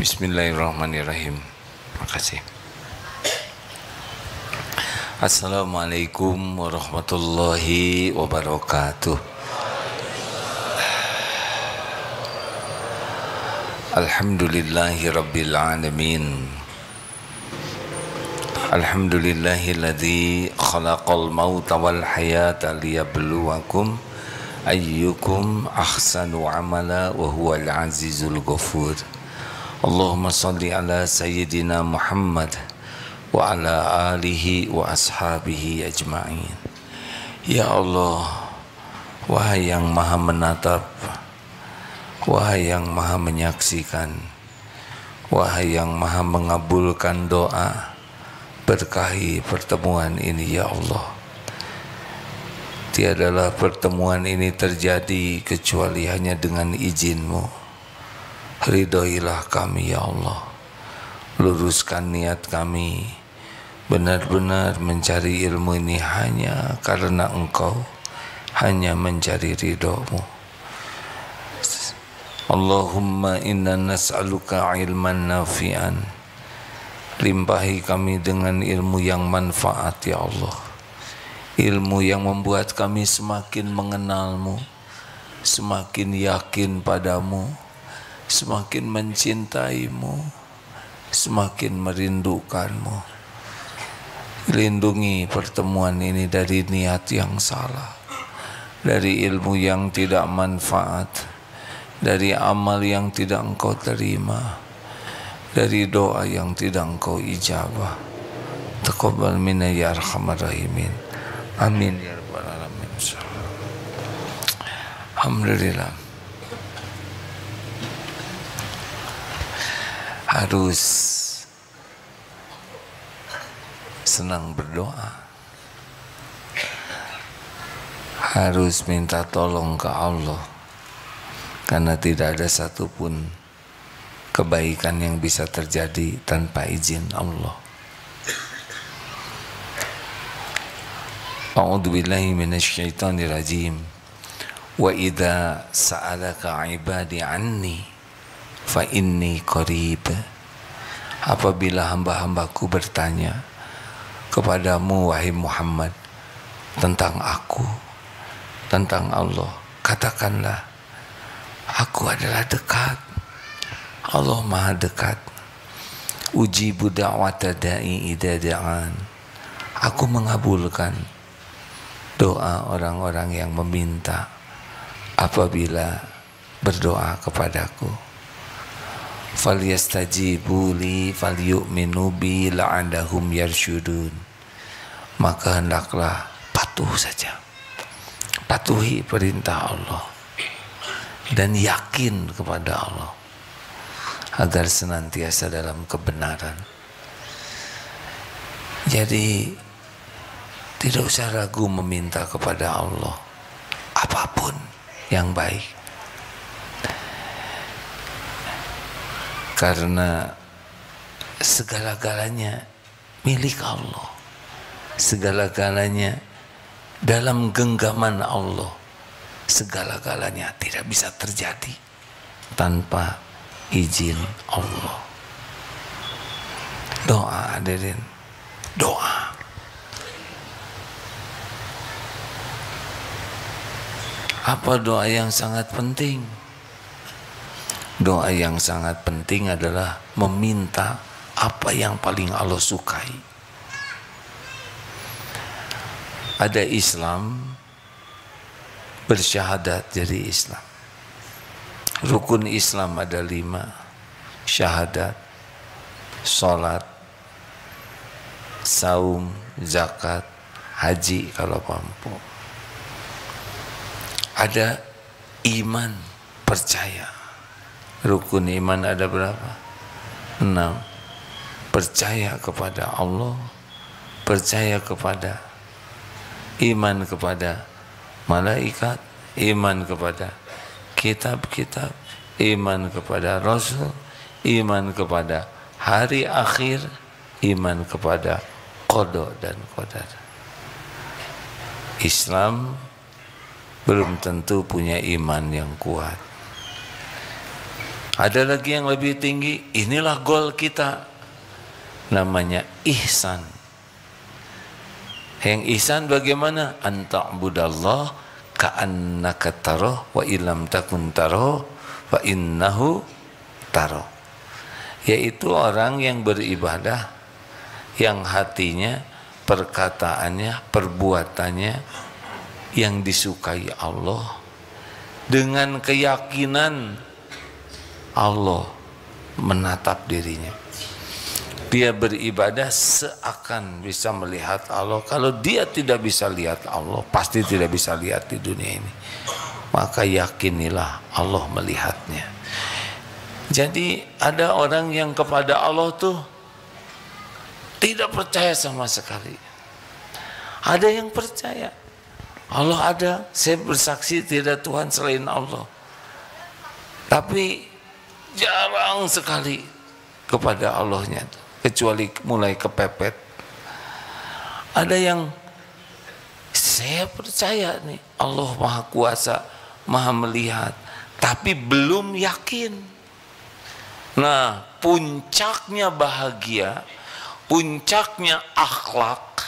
Bismillahirrahmanirrahim. Terima kasih. Assalamualaikum warahmatullahi wabarakatuh. Alhamdulillahi rabbil alamin. Alhamdulillahilladzi khalaqal mauta wal hayata liyabluwakum ayyukum ahsanu amala wa huwal azizul ghafur. Allahumma salli ala sayyidina Muhammad wa ala alihi wa ashabihi ajma'in. Ya Allah, wahai yang maha menatap, wahai yang maha menyaksikan, wahai yang maha mengabulkan doa, berkahi pertemuan ini ya Allah. Tiadalah pertemuan ini terjadi kecuali hanya dengan izin-Mu. Ridhoilah kami ya Allah. Luruskan niat kami benar-benar mencari ilmu ini hanya karena Engkau, hanya mencari ridho-Mu. Allahumma inna nas'aluka ilman nafi'an. Limpahi kami dengan ilmu yang manfaat ya Allah. Ilmu yang membuat kami semakin mengenal-Mu, semakin yakin padamu, semakin mencintai-Mu, semakin merindukan-Mu. Lindungi pertemuan ini dari niat yang salah, dari ilmu yang tidak manfaat, dari amal yang tidak Engkau terima, dari doa yang tidak Engkau ijabah. Taqabbal minna ya arhamar rahimin. Amin ya rabbal alamin. Alhamdulillah. Harus senang berdoa, harus minta tolong ke Allah, karena tidak ada satupun kebaikan yang bisa terjadi tanpa izin Allah. A'udzubillahi minasyaitonirrajim. Wa idza sa'alaka 'ibadi 'anni fa inni qarib. Apabila hamba-hambaku bertanya kepadamu wahai Muhammad tentang aku, tentang Allah, katakanlah aku adalah dekat. Allah maha dekat. Ujibu da'wata da'i idza da'an. Aku mengabulkan doa orang-orang yang meminta apabila berdoa kepadaku. Falyastajibu li falyu'minu bi la'allahum yarsyudun. Maka hendaklah patuh saja, patuhi perintah Allah dan yakin kepada Allah agar senantiasa dalam kebenaran. Jadi tidak usah ragu meminta kepada Allah apapun yang baik, karena segala-galanya milik Allah, segala-galanya dalam genggaman Allah, segala-galanya tidak bisa terjadi tanpa izin Allah. Doa hadirin, doa. Apa doa yang sangat penting? Doa yang sangat penting adalah meminta apa yang paling Allah sukai. Ada Islam, bersyahadat jadi Islam. Rukun Islam ada 5. Syahadat, sholat, saum, zakat, haji kalau mampu. Ada iman, percaya. Rukun iman ada berapa? 6. Percaya kepada Allah, percaya kepada, iman kepada malaikat, iman kepada kitab-kitab, iman kepada Rasul, iman kepada hari akhir, iman kepada qada dan qadar. Islam belum tentu punya iman yang kuat. Ada lagi yang lebih tinggi. Inilah goal kita, namanya ihsan. Yang ihsan bagaimana? Anta'budallah ka'annaka taroh wa illam takun taroh fa innahu taroh. Yaitu orang yang beribadah, yang hatinya, perkataannya, perbuatannya yang disukai Allah, dengan keyakinan Allah menatap dirinya. Dia beribadah seakan bisa melihat Allah. Kalau dia tidak bisa lihat Allah, pasti tidak bisa lihat di dunia ini. Maka yakinilah Allah melihatnya. Jadi ada orang yang kepada Allah tuh tidak percaya sama sekali. Ada yang percaya Allah ada, saya bersaksi tidak Tuhan selain Allah. Tapi jarang sekali kepada Allahnya, kecuali mulai kepepet. Ada yang saya percaya nih Allah Maha Kuasa, Maha Melihat, tapi belum yakin. Nah, puncaknya bahagia, puncaknya akhlak,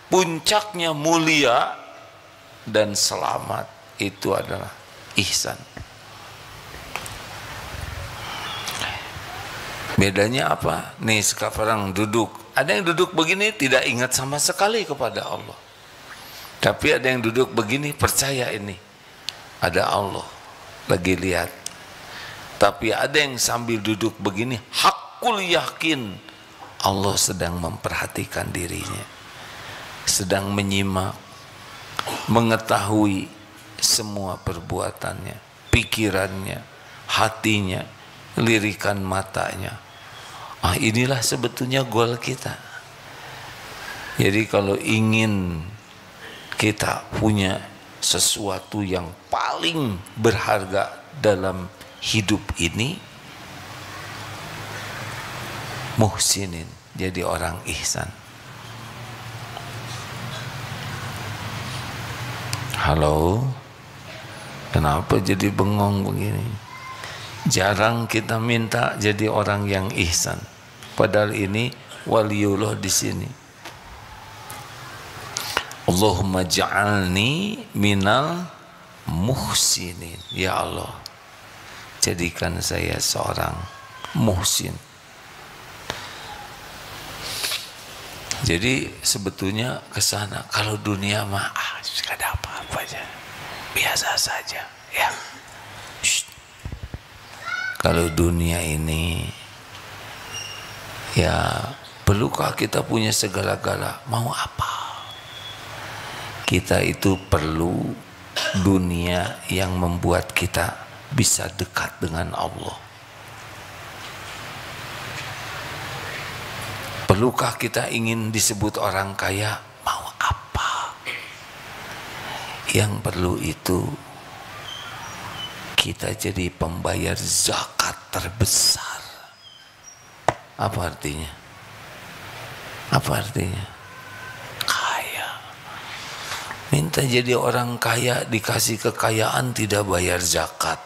puncaknya mulia dan selamat itu adalah ihsan. Bedanya apa? Nih sekarang duduk, ada yang duduk begini tidak ingat sama sekali kepada Allah. Tapi ada yang duduk begini percaya ini ada Allah lagi lihat. Tapi ada yang sambil duduk begini hakul yakin Allah sedang memperhatikan dirinya, sedang menyimak, mengetahui semua perbuatannya, pikirannya, hatinya, lirikan matanya. Inilah sebetulnya goal kita. Jadi kalau ingin kita punya sesuatu yang paling berharga dalam hidup ini, muhsinin, jadi orang ihsan. Halo, kenapa jadi bengong begini? Jarang kita minta jadi orang yang ihsan. Padahal ini waliullah di sini. Allahumma ja'alni minal muhsinin. Ya Allah, jadikan saya seorang muhsin. Jadi sebetulnya ke sana. Kalau dunia mah gak ada apa-apa aja, biasa saja ya. Kalau dunia ini ya, perlukah kita punya segala-gala? Mau apa? Kita itu perlu dunia yang membuat kita bisa dekat dengan Allah. Perlukah kita ingin disebut orang kaya? Mau apa? Yang perlu itu kita jadi pembayar zakat terbesar. Apa artinya? Apa artinya? Kaya. Minta jadi orang kaya, dikasih kekayaan, tidak bayar zakat.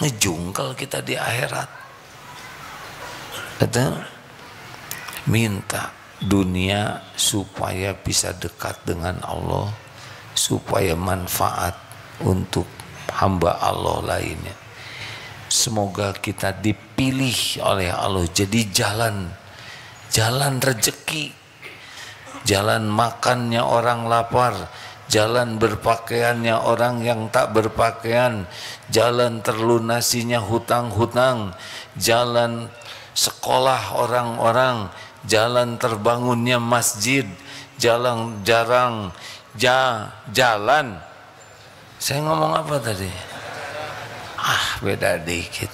Ngejungkel kita di akhirat. Kata, minta dunia supaya bisa dekat dengan Allah, supaya manfaat untuk hamba Allah lainnya. Semoga kita dipilih oleh Allah jadi jalan rezeki, jalan makannya orang lapar, jalan berpakaiannya orang yang tak berpakaian, jalan terlunasinya hutang-hutang, jalan sekolah orang-orang, jalan terbangunnya masjid, jalan jalan. Saya ngomong apa tadi? Beda dikit.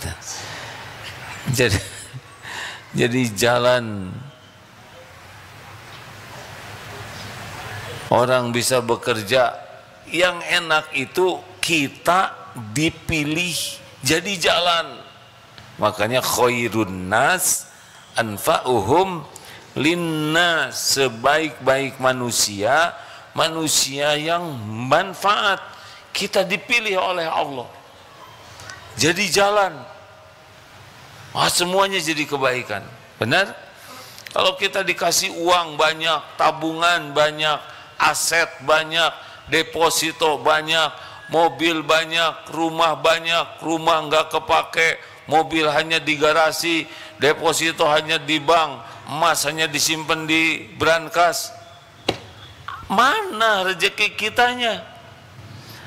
Jadi jalan orang bisa bekerja yang enak itu kita dipilih jadi jalan. Makanya khairun nas anfa'uhum linnas, sebaik-baik manusia, manusia yang manfaat. Kita dipilih oleh Allah jadi jalan. semuanya jadi kebaikan. Benar? Kalau kita dikasih uang banyak, tabungan banyak, aset banyak, deposito banyak, mobil banyak, rumah banyak, rumah nggak kepake, mobil hanya di garasi, deposito hanya di bank, emas hanya disimpan di brankas. Mana rezeki kitanya?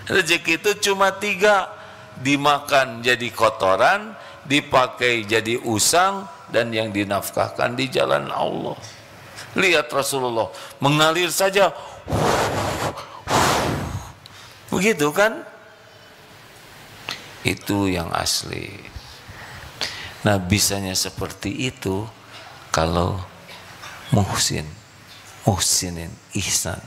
Rezeki itu cuma 3, dimakan jadi kotoran, dipakai jadi usang, dan yang dinafkahkan di jalan Allah. Lihat Rasulullah mengalir saja, begitu kan? Itu yang asli. Nah, bisanya seperti itu kalau muhsinin, ihsan.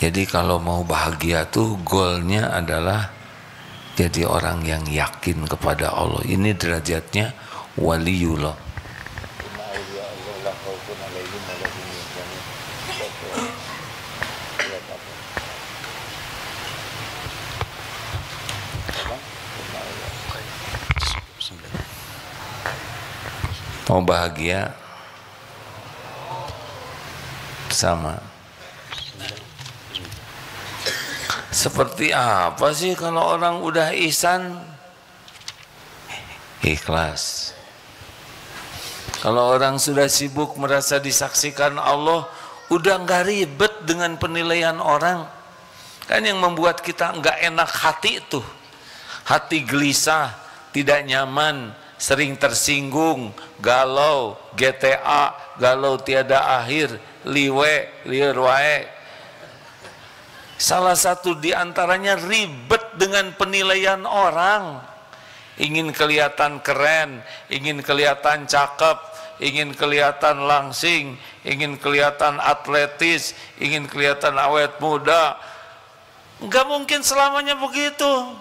Jadi kalau mau bahagia tuh goalnya adalah jadi orang yang yakin kepada Allah. Ini derajatnya waliullah. Mau bahagia sama. Seperti apa sih kalau orang udah ihsan? Ikhlas. Kalau orang sudah sibuk merasa disaksikan Allah, udah nggak ribet dengan penilaian orang. Kan yang membuat kita nggak enak hati itu, hati gelisah, tidak nyaman, sering tersinggung, galau, GTA, galau tiada akhir, liwe, liur wae. Salah satu di antaranya ribet dengan penilaian orang. Ingin kelihatan keren, ingin kelihatan cakep, ingin kelihatan langsing, ingin kelihatan atletis, ingin kelihatan awet muda. Enggak mungkin selamanya begitu.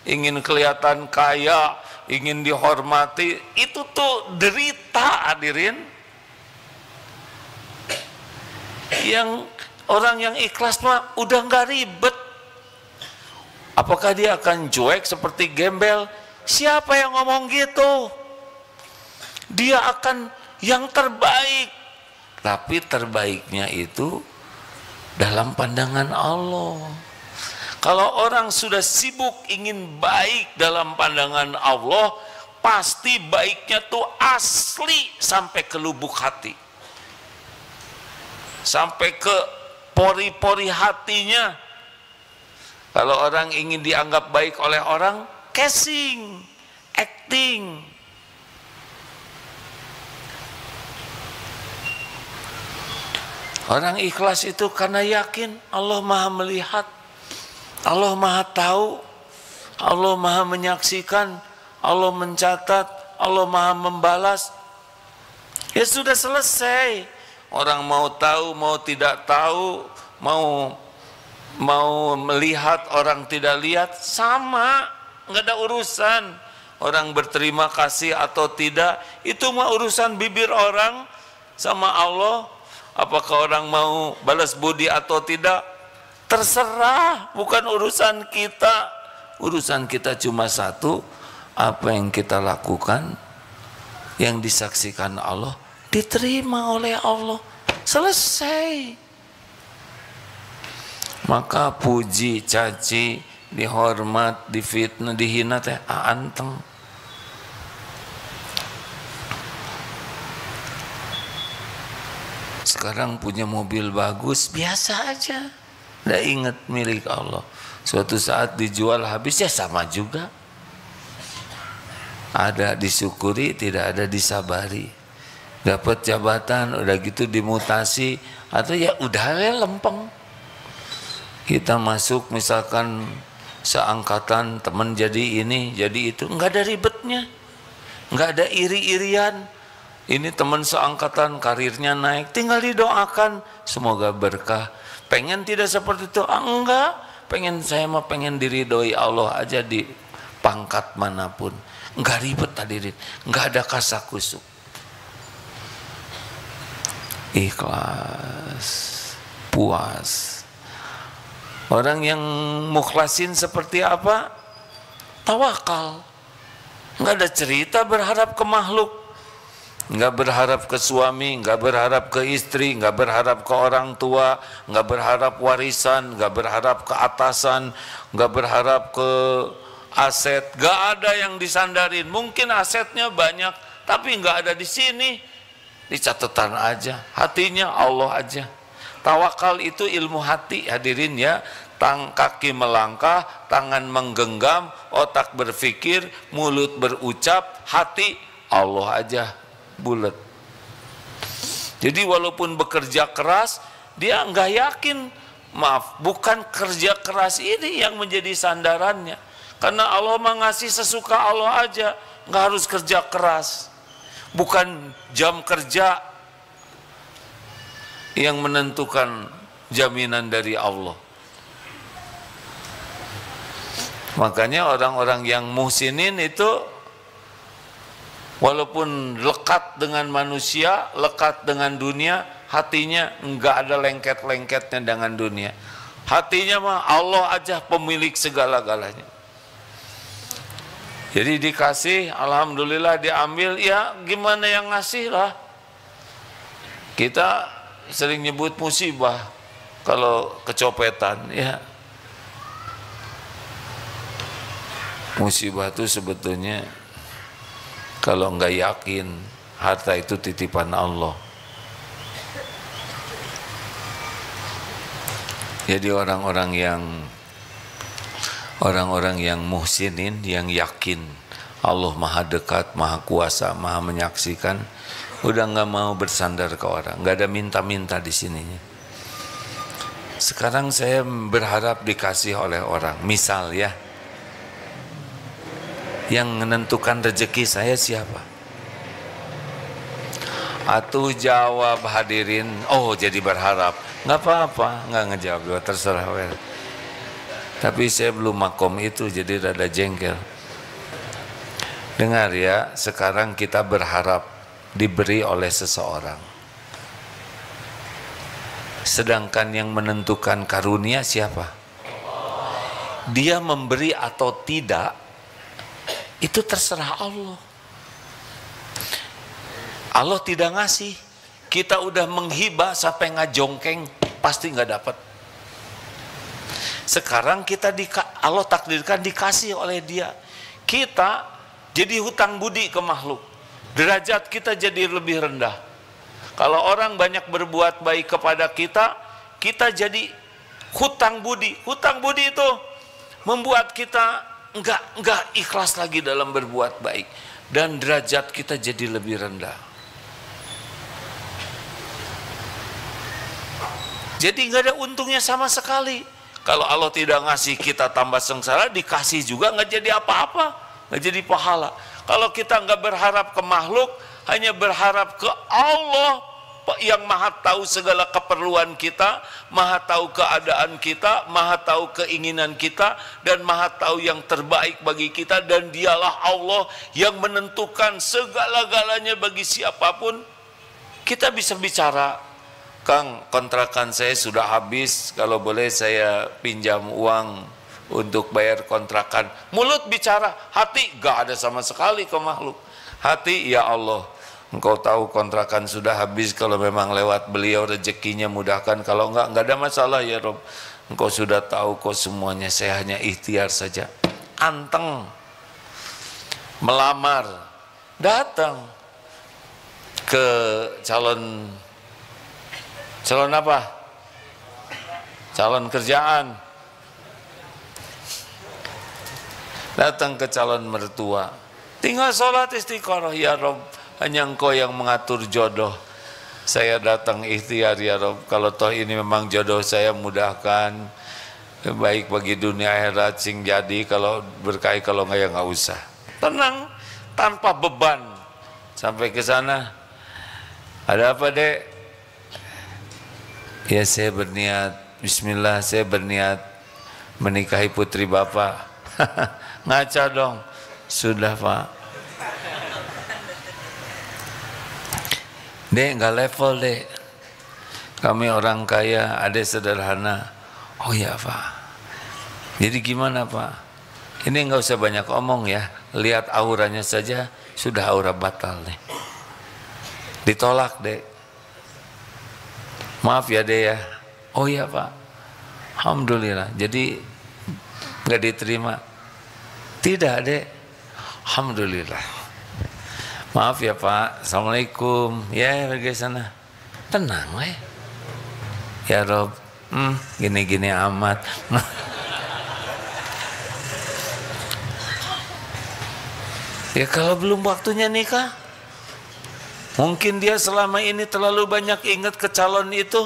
Ingin kelihatan kaya, ingin dihormati, itu tuh derita, hadirin. Yang orang yang ikhlas mah udah nggak ribet. Apakah dia akan cuek seperti gembel? Siapa yang ngomong gitu? Dia akan yang terbaik. Tapi terbaiknya itu dalam pandangan Allah. Kalau orang sudah sibuk ingin baik dalam pandangan Allah, pasti baiknya tuh asli sampai ke lubuk hati, sampai ke pori-pori hatinya. Kalau orang ingin dianggap baik oleh orang, casing, acting. Orang ikhlas itu karena yakin Allah Maha melihat, Allah Maha tahu, Allah Maha menyaksikan, Allah mencatat, Allah Maha membalas. Ya sudah selesai. Orang mau tahu, mau tidak tahu, mau melihat, orang tidak lihat, sama, nggak ada urusan. Orang berterima kasih atau tidak, itu mah urusan bibir orang sama Allah. Apakah orang mau balas budi atau tidak, terserah, bukan urusan kita. Urusan kita cuma satu, apa yang kita lakukan, yang disaksikan Allah, diterima oleh Allah, selesai. Maka puji, caci, dihormat, difitnah, dihina teh anteng. Sekarang punya mobil bagus, biasa aja, nggak ingat milik Allah. Suatu saat dijual habis, ya sama juga. Ada disyukuri, tidak ada disabari. Dapat jabatan, udah gitu dimutasi, atau ya udah lempeng. Kita masuk misalkan seangkatan, teman jadi ini, jadi itu, nggak ada ribetnya, nggak ada iri-irian. Ini teman seangkatan karirnya naik, tinggal didoakan semoga berkah. Pengen tidak seperti itu? Enggak. Saya mah pengen diridhoi Allah aja di pangkat manapun. Enggak ribet hadirin, enggak ada kasakusuk. Ikhlas, puas. Orang yang mukhlasin seperti apa? tawakal. Nggak ada cerita berharap ke makhluk, nggak berharap ke suami, nggak berharap ke istri, nggak berharap ke orang tua, nggak berharap warisan, nggak berharap ke atasan, nggak berharap ke aset. Nggak ada yang disandarin. Mungkin asetnya banyak, tapi nggak ada di sini. Di catatan aja, hatinya Allah aja. Tawakal itu ilmu hati, hadirin ya. Kaki melangkah, tangan menggenggam, otak berpikir, mulut berucap, hati Allah aja bulat. Jadi walaupun bekerja keras, dia nggak yakin. Maaf, bukan kerja keras ini yang menjadi sandarannya. Karena Allah mengasih sesuka Allah aja, nggak harus kerja keras. Bukan jam kerja yang menentukan jaminan dari Allah. Makanya orang-orang yang muhsinin itu walaupun lekat dengan manusia, lekat dengan dunia, hatinya enggak ada lengket-lengketnya dengan dunia. Hatinya mah Allah aja pemilik segala-galanya. Jadi dikasih, alhamdulillah diambil, ya gimana yang ngasih lah. Kita sering nyebut musibah kalau kecopetan, ya. Musibah itu sebetulnya kalau nggak yakin harta itu titipan Allah. Jadi orang-orang yang muhsinin, yang yakin Allah maha dekat, maha kuasa, maha menyaksikan, udah nggak mau bersandar ke orang, nggak ada minta-minta di sininya. Sekarang saya berharap dikasih oleh orang. Misal ya, yang menentukan rezeki saya siapa? Atuh jawab hadirin, oh jadi berharap. Nggak apa-apa, nggak ngejawab, terserah. Tapi saya belum makom itu, jadi rada jengkel. Dengar ya, sekarang kita berharap diberi oleh seseorang. Sedangkan yang menentukan karunia siapa? Dia memberi atau tidak, itu terserah Allah. Allah tidak ngasih, kita udah menghibah sampai ngajongkeng, pasti nggak dapat. Sekarang kita Allah takdirkan dikasih oleh Dia, kita jadi hutang budi ke makhluk, derajat kita jadi lebih rendah. Kalau orang banyak berbuat baik kepada kita, kita jadi hutang budi. Hutang budi itu membuat kita enggak ikhlas lagi dalam berbuat baik, dan derajat kita jadi lebih rendah. Jadi nggak ada untungnya sama sekali. Kalau Allah tidak ngasih, kita tambah sengsara, dikasih juga nggak jadi apa-apa, nggak jadi pahala. Kalau kita nggak berharap ke makhluk, hanya berharap ke Allah yang maha tahu segala keperluan kita, maha tahu keadaan kita, maha tahu keinginan kita, dan maha tahu yang terbaik bagi kita, dan Dialah Allah yang menentukan segala-galanya bagi siapapun. Kita bisa bicara, Kang, kontrakan saya sudah habis, kalau boleh saya pinjam uang untuk bayar kontrakan. Mulut bicara, hati gak ada sama sekali ke makhluk. Hati, ya Allah, Engkau tahu kontrakan sudah habis, kalau memang lewat beliau rezekinya mudahkan, kalau enggak ada masalah ya Rob. Engkau sudah tahu kok semuanya, saya hanya ikhtiar saja. Anteng, melamar, datang ke calon apa? Calon kerjaan. Datang ke calon mertua, tinggal sholat istiqoroh, ya Rob, hanya Engkau yang mengatur jodoh. Saya datang ikhtiar ya Rob, kalau toh ini memang jodoh saya, mudahkan, baik bagi dunia akhirat sing jadi, kalau berkah, kalau enggak ya enggak usah. Tenang, tanpa beban. Sampai ke sana, ada apa Dek? Ya saya berniat, bismillah, saya berniat menikahi putri Bapak. Ngaca dong. Sudah Pak. Dek, nggak level Dek, kami orang kaya, adek sederhana. Oh ya Pak. Jadi gimana Pak? Ini nggak usah banyak omong ya, lihat auranya saja sudah aura batal nih. Ditolak dek. Maaf ya dek ya. Oh iya pak, alhamdulillah. Jadi nggak diterima. Tidak dek, alhamdulillah. Maaf ya pak, assalamualaikum. Ya pergi sana. Tenang lah ya Rob. Gini-gini amat. Ya kalau belum waktunya nikah, mungkin dia selama ini terlalu banyak ingat ke calon itu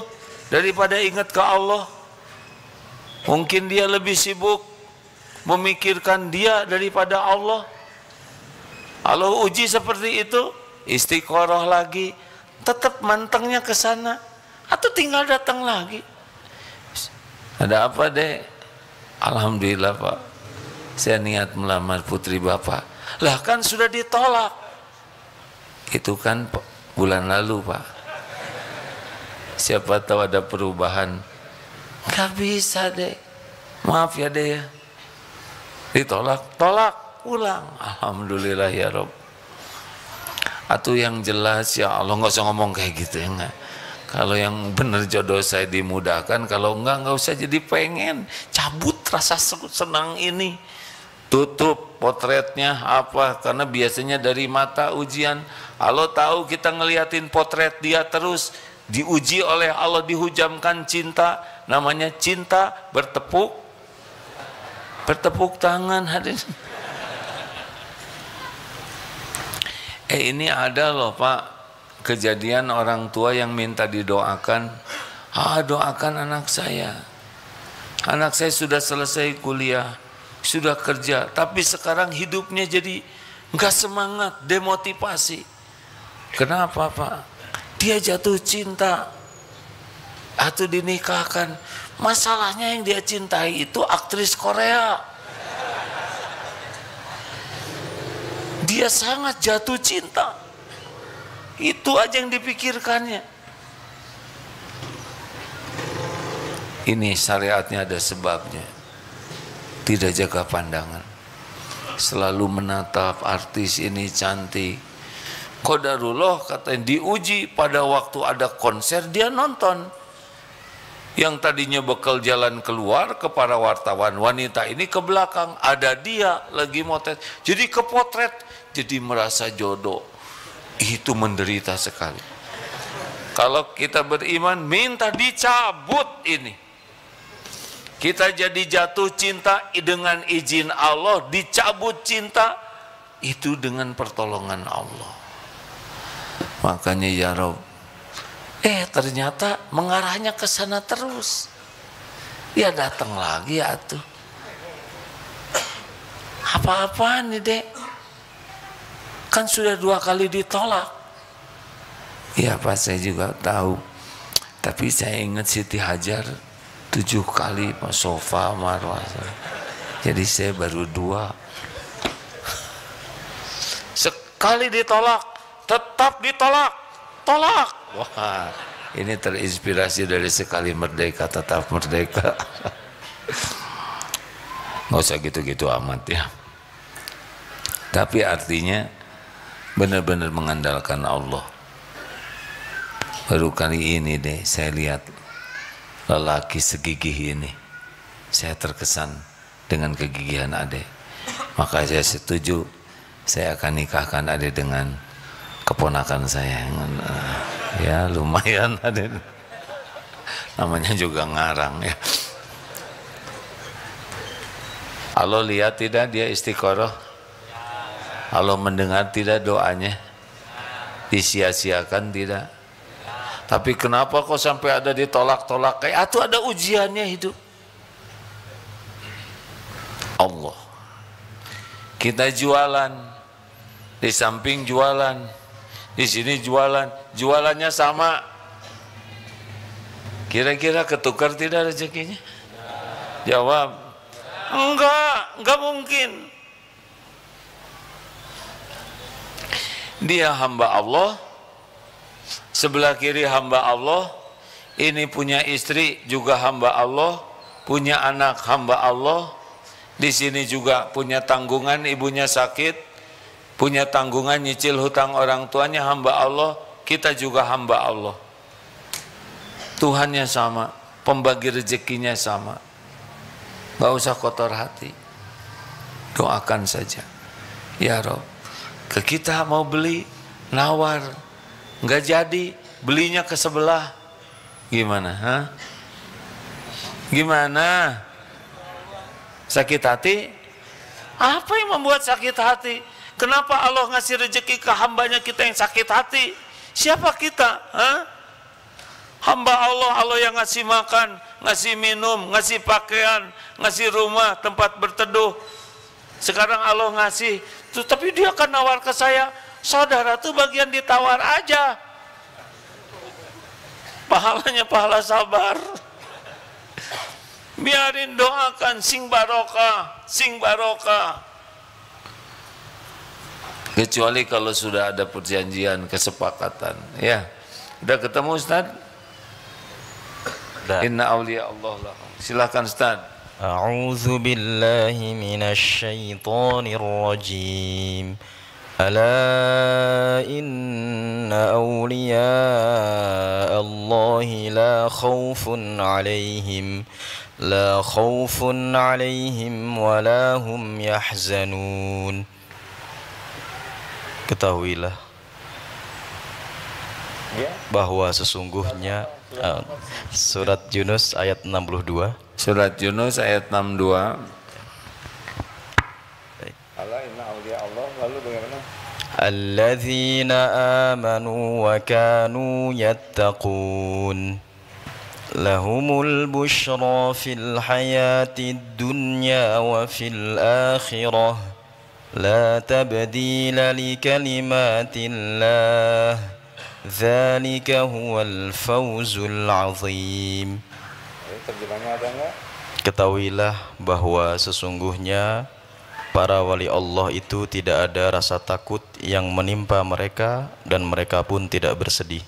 daripada ingat ke Allah. Mungkin dia lebih sibuk memikirkan dia daripada Allah. Kalau uji seperti itu, istiqoroh lagi, tetap mantengnya ke sana, atau tinggal datang lagi. Ada apa dek? Alhamdulillah pak, saya niat melamar putri bapak. Lah kan sudah ditolak. Itu kan bulan lalu pak. Siapa tahu ada perubahan. Gak bisa deh. Maaf ya deh ya. Ditolak, tolak, ulang. Alhamdulillah ya Rob. Atau yang jelas ya Allah, nggak usah ngomong kayak gitu ya enggak. Kalau yang benar jodoh saya dimudahkan, kalau enggak usah jadi pengen. Cabut rasa senang ini. Tutup potretnya apa, karena biasanya dari mata ujian. Allah tahu kita ngeliatin potret dia terus, diuji oleh Allah, dihujamkan cinta, namanya cinta bertepuk tangan hadirin. Ini ada loh pak, kejadian orang tua yang minta didoakan. Doakan anak saya sudah selesai kuliah, sudah kerja, tapi sekarang hidupnya jadi nggak semangat, demotivasi. Kenapa pak? Dia jatuh cinta atau dinikahkan. Masalahnya yang dia cintai itu aktris Korea. Dia sangat jatuh cinta. Itu aja yang dipikirkannya. Ini syariatnya ada sebabnya. Tidak jaga pandangan, selalu menatap artis ini cantik. Qadarullah katanya diuji pada waktu ada konser dia nonton. Yang tadinya bekal jalan keluar ke para wartawan, wanita ini ke belakang, ada dia lagi motret, jadi kepotret, jadi merasa jodoh. Itu menderita sekali. Kalau kita beriman minta dicabut ini. Kita jadi jatuh cinta dengan izin Allah, dicabut cinta itu dengan pertolongan Allah. Makanya ya Rob, ternyata mengarahnya ke sana terus. Ya datang lagi atuh. Apa-apaan nih dek? Kan sudah 2 kali ditolak. Ya Pak saya juga tahu. Tapi saya ingat Siti Hajar 7 kali Pak Sofa Marwah. Jadi saya baru 2. Sekali ditolak, tetap ditolak. Tolak. Wah, ini terinspirasi dari Sekali Merdeka Tetap Merdeka. Nggak usah gitu-gitu amat ya. Tapi artinya benar-benar mengandalkan Allah. Baru kali ini deh saya lihat lelaki segigih ini. Saya terkesan dengan kegigihan adek. Maka saya setuju, saya akan nikahkan adek dengan keponakan saya. Ya lumayan adek. Namanya juga ngarang ya. Allah lihat tidak dia istiqoroh? Allah mendengar tidak doanya? Disia-siakan tidak? Tapi kenapa kok sampai ada ditolak-tolak? Kayak itu ada ujiannya hidup. Allah. Kita jualan, di samping jualan, di sini jualan, jualannya sama. Kira-kira ketukar tidak rezekinya? Jawab, enggak mungkin. Dia hamba Allah, sebelah kiri hamba Allah, ini punya istri juga hamba Allah, punya anak hamba Allah, di sini juga punya tanggungan, ibunya sakit, punya tanggungan nyicil hutang orang tuanya, hamba Allah, kita juga hamba Allah. Tuhannya sama, pembagi rezekinya sama. Gak usah kotor hati, doakan saja. Ya Rob, ke kita mau beli, nawar, nggak jadi, belinya ke sebelah, gimana? Hah? Gimana? Sakit hati? Apa yang membuat sakit hati? Kenapa Allah ngasih rezeki ke hambanya kita yang sakit hati? Siapa kita? Hah? Hamba Allah, Allah yang ngasih makan, ngasih minum, ngasih pakaian, ngasih rumah, tempat berteduh. Sekarang Allah ngasih, tapi dia akan nawar ke saya. Saudara tuh bagian ditawar aja. Pahalanya pahala sabar. Biarin, doakan, sing barokah, sing barokah. Kecuali kalau sudah ada perjanjian, kesepakatan. Ya, udah ketemu Ustaz? Inna awliya Allah lahum. Silakan Ustaz. A'udzu billahi minasy syaithanir rajim. Ala inna awliya Allahi la khaufun 'alaihim wa la hum yahzanun. Ketahuilah bahwa sesungguhnya surat Yunus ayat 62. Surat Yunus ayat 62. Ala inna awliya Allah, lalu bagaimana? Alladzina amanu wa kanu yattaqun lahumul busyra fil hayatid dunya wa fil akhirah la tabdila li kalimatillah dzalika huwal fawzul azim. Terjemahnya ada enggak? Ketahuilah bahwa sesungguhnya para wali Allah itu tidak ada rasa takut yang menimpa mereka dan mereka pun tidak bersedih,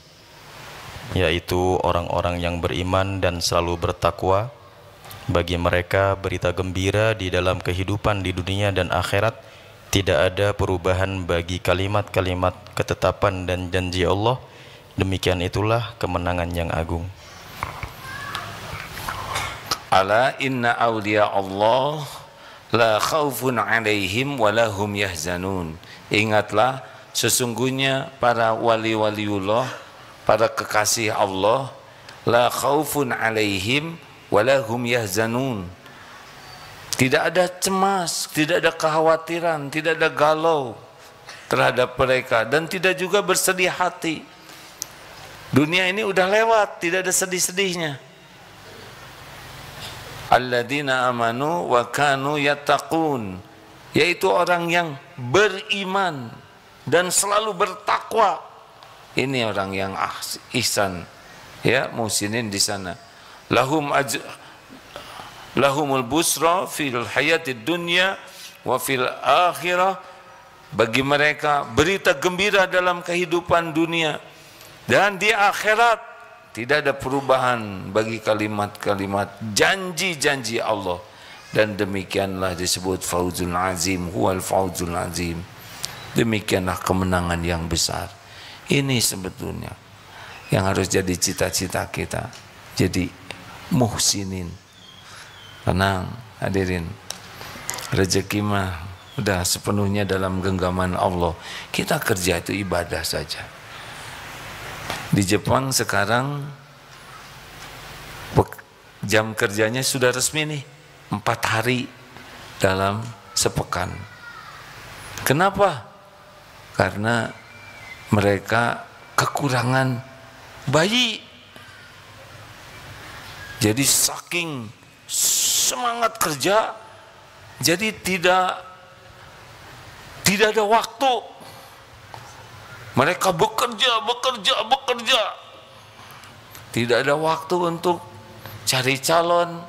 yaitu orang-orang yang beriman dan selalu bertakwa. Bagi mereka berita gembira di dalam kehidupan di dunia dan akhirat. Tidak ada perubahan bagi kalimat-kalimat ketetapan dan janji Allah. Demikian itulah kemenangan yang agung. Ala inna awliya Allah la khaufun 'alaihim wa la hum yahzanun. Ingatlah, sesungguhnya para wali-waliullah, para kekasih Allah, la khaufun 'alaihim wa la hum yahzanun. Tidak ada cemas, tidak ada kekhawatiran, tidak ada galau terhadap mereka, dan tidak juga bersedih hati. Dunia ini udah lewat, tidak ada sedih-sedihnya. Alladzina amanu wa kanu yattaqun, yaitu orang yang beriman dan selalu bertakwa. Ini orang yang ihsan, ya, muhsinin di sana. Lahumul busra fil hayatid dunya wa fil akhirah. Bagi mereka berita gembira dalam kehidupan dunia dan di akhirat. Tidak ada perubahan bagi kalimat-kalimat janji-janji Allah. Dan demikianlah disebut fauzul azim, huwal fauzul azim. Demikianlah kemenangan yang besar. Ini sebetulnya yang harus jadi cita-cita kita. Jadi muhsinin. Tenang hadirin, rezeki mah udah sepenuhnya dalam genggaman Allah. Kita kerja itu ibadah saja. Di Jepang sekarang jam kerjanya sudah resmi nih, 4 hari dalam sepekan. Kenapa? Karena mereka kekurangan bayi. Jadi saking semangat kerja, jadi tidak ada waktu. Mereka bekerja. Tidak ada waktu untuk cari calon,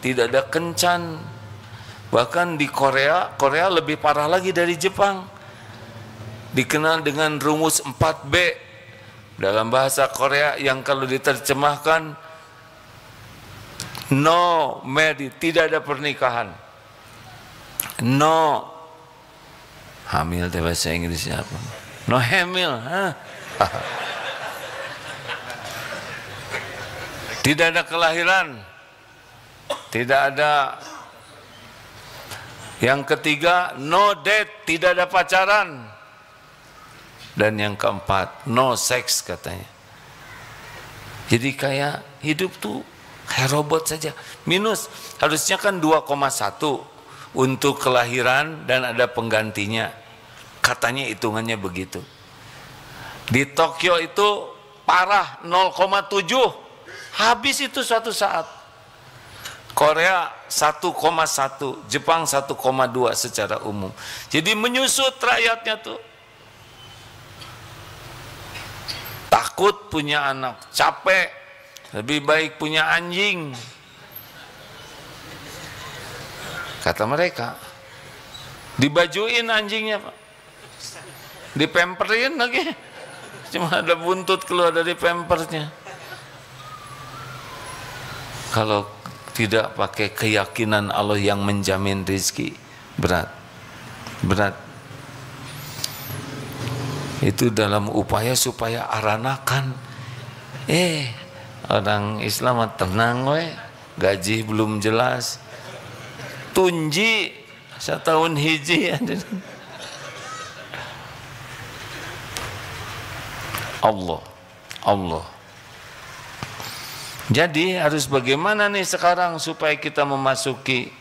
tidak ada kencan. Bahkan di Korea lebih parah lagi dari Jepang. Dikenal dengan rumus 4B dalam bahasa Korea yang kalau diterjemahkan no marriage, tidak ada pernikahan. No hamil teh bahasa Inggrisnya apa? No hamil, tidak ada kelahiran, tidak ada. Yang ketiga, no date, tidak ada pacaran. Dan yang keempat, no sex katanya. Jadi kayak hidup tuh kayak robot saja. Minus, harusnya kan 2,1 untuk kelahiran dan ada penggantinya. Katanya hitungannya begitu. Di Tokyo itu parah 0,7. Habis itu suatu saat. Korea 1,1, Jepang 1,2 secara umum. Jadi menyusut rakyatnya tuh. Takut punya anak, capek, lebih baik punya anjing. Kata mereka. Dibajuin anjingnya, Pak. Dipemperin lagi. Cuma ada buntut keluar dari pampersnya. Kalau tidak pakai keyakinan Allah yang menjamin rezeki, berat. Itu dalam upaya supaya aranakan. Orang Islam tenang we, gaji belum jelas. Tunji setahun hiji. Allah. Jadi harus bagaimana nih sekarang supaya kita memasuki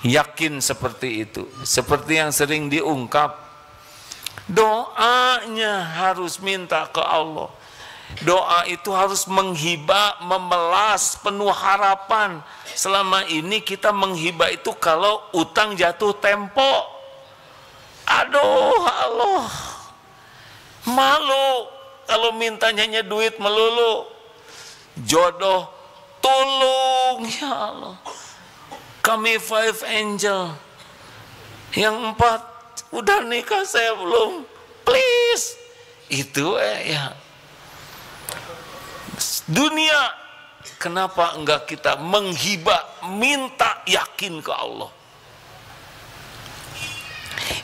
yakin seperti itu. Seperti yang sering diungkap, doanya harus minta ke Allah. Doa itu harus menghibah, memelas, penuh harapan. Selama ini kita menghibah itu kalau utang jatuh tempo. Aduh Allah, malu kalau mintanya duit melulu. Jodoh, tolong ya Allah. Kami 5 angel. Yang 4 udah nikah saya belum, please. Itu ya. Dunia, kenapa enggak kita menghibah, minta yakin ke Allah?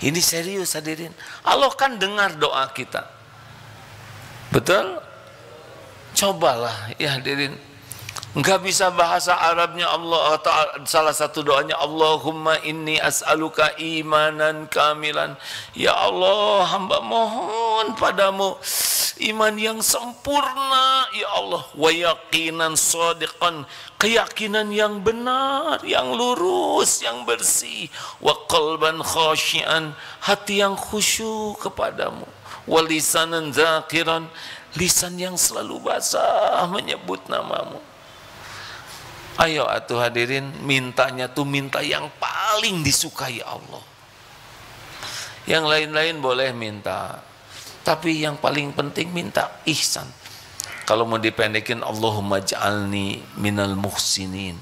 Ini serius hadirin. Allah kan dengar doa kita. Betul? Cobalah ya hadirin. Enggak bisa bahasa Arabnya Allah Ta'ala, salah satu doanya Allahumma inni as'aluka imanan kamilan. Ya Allah, hamba mohon padamu iman yang sempurna ya Allah, wa yaqinan shadiqan, keyakinan yang benar, yang lurus, yang bersih, wa qalban khashian, hati yang khusyuk kepadamu, wa lisanan zakiran, lisan yang selalu basah menyebut namamu. Ayo atuh hadirin, mintanya tuh minta yang paling disukai Allah. Yang lain-lain boleh minta, tapi yang paling penting minta ihsan. Kalau mau dipendekin, Allahumma ja'alni minal muhsinin,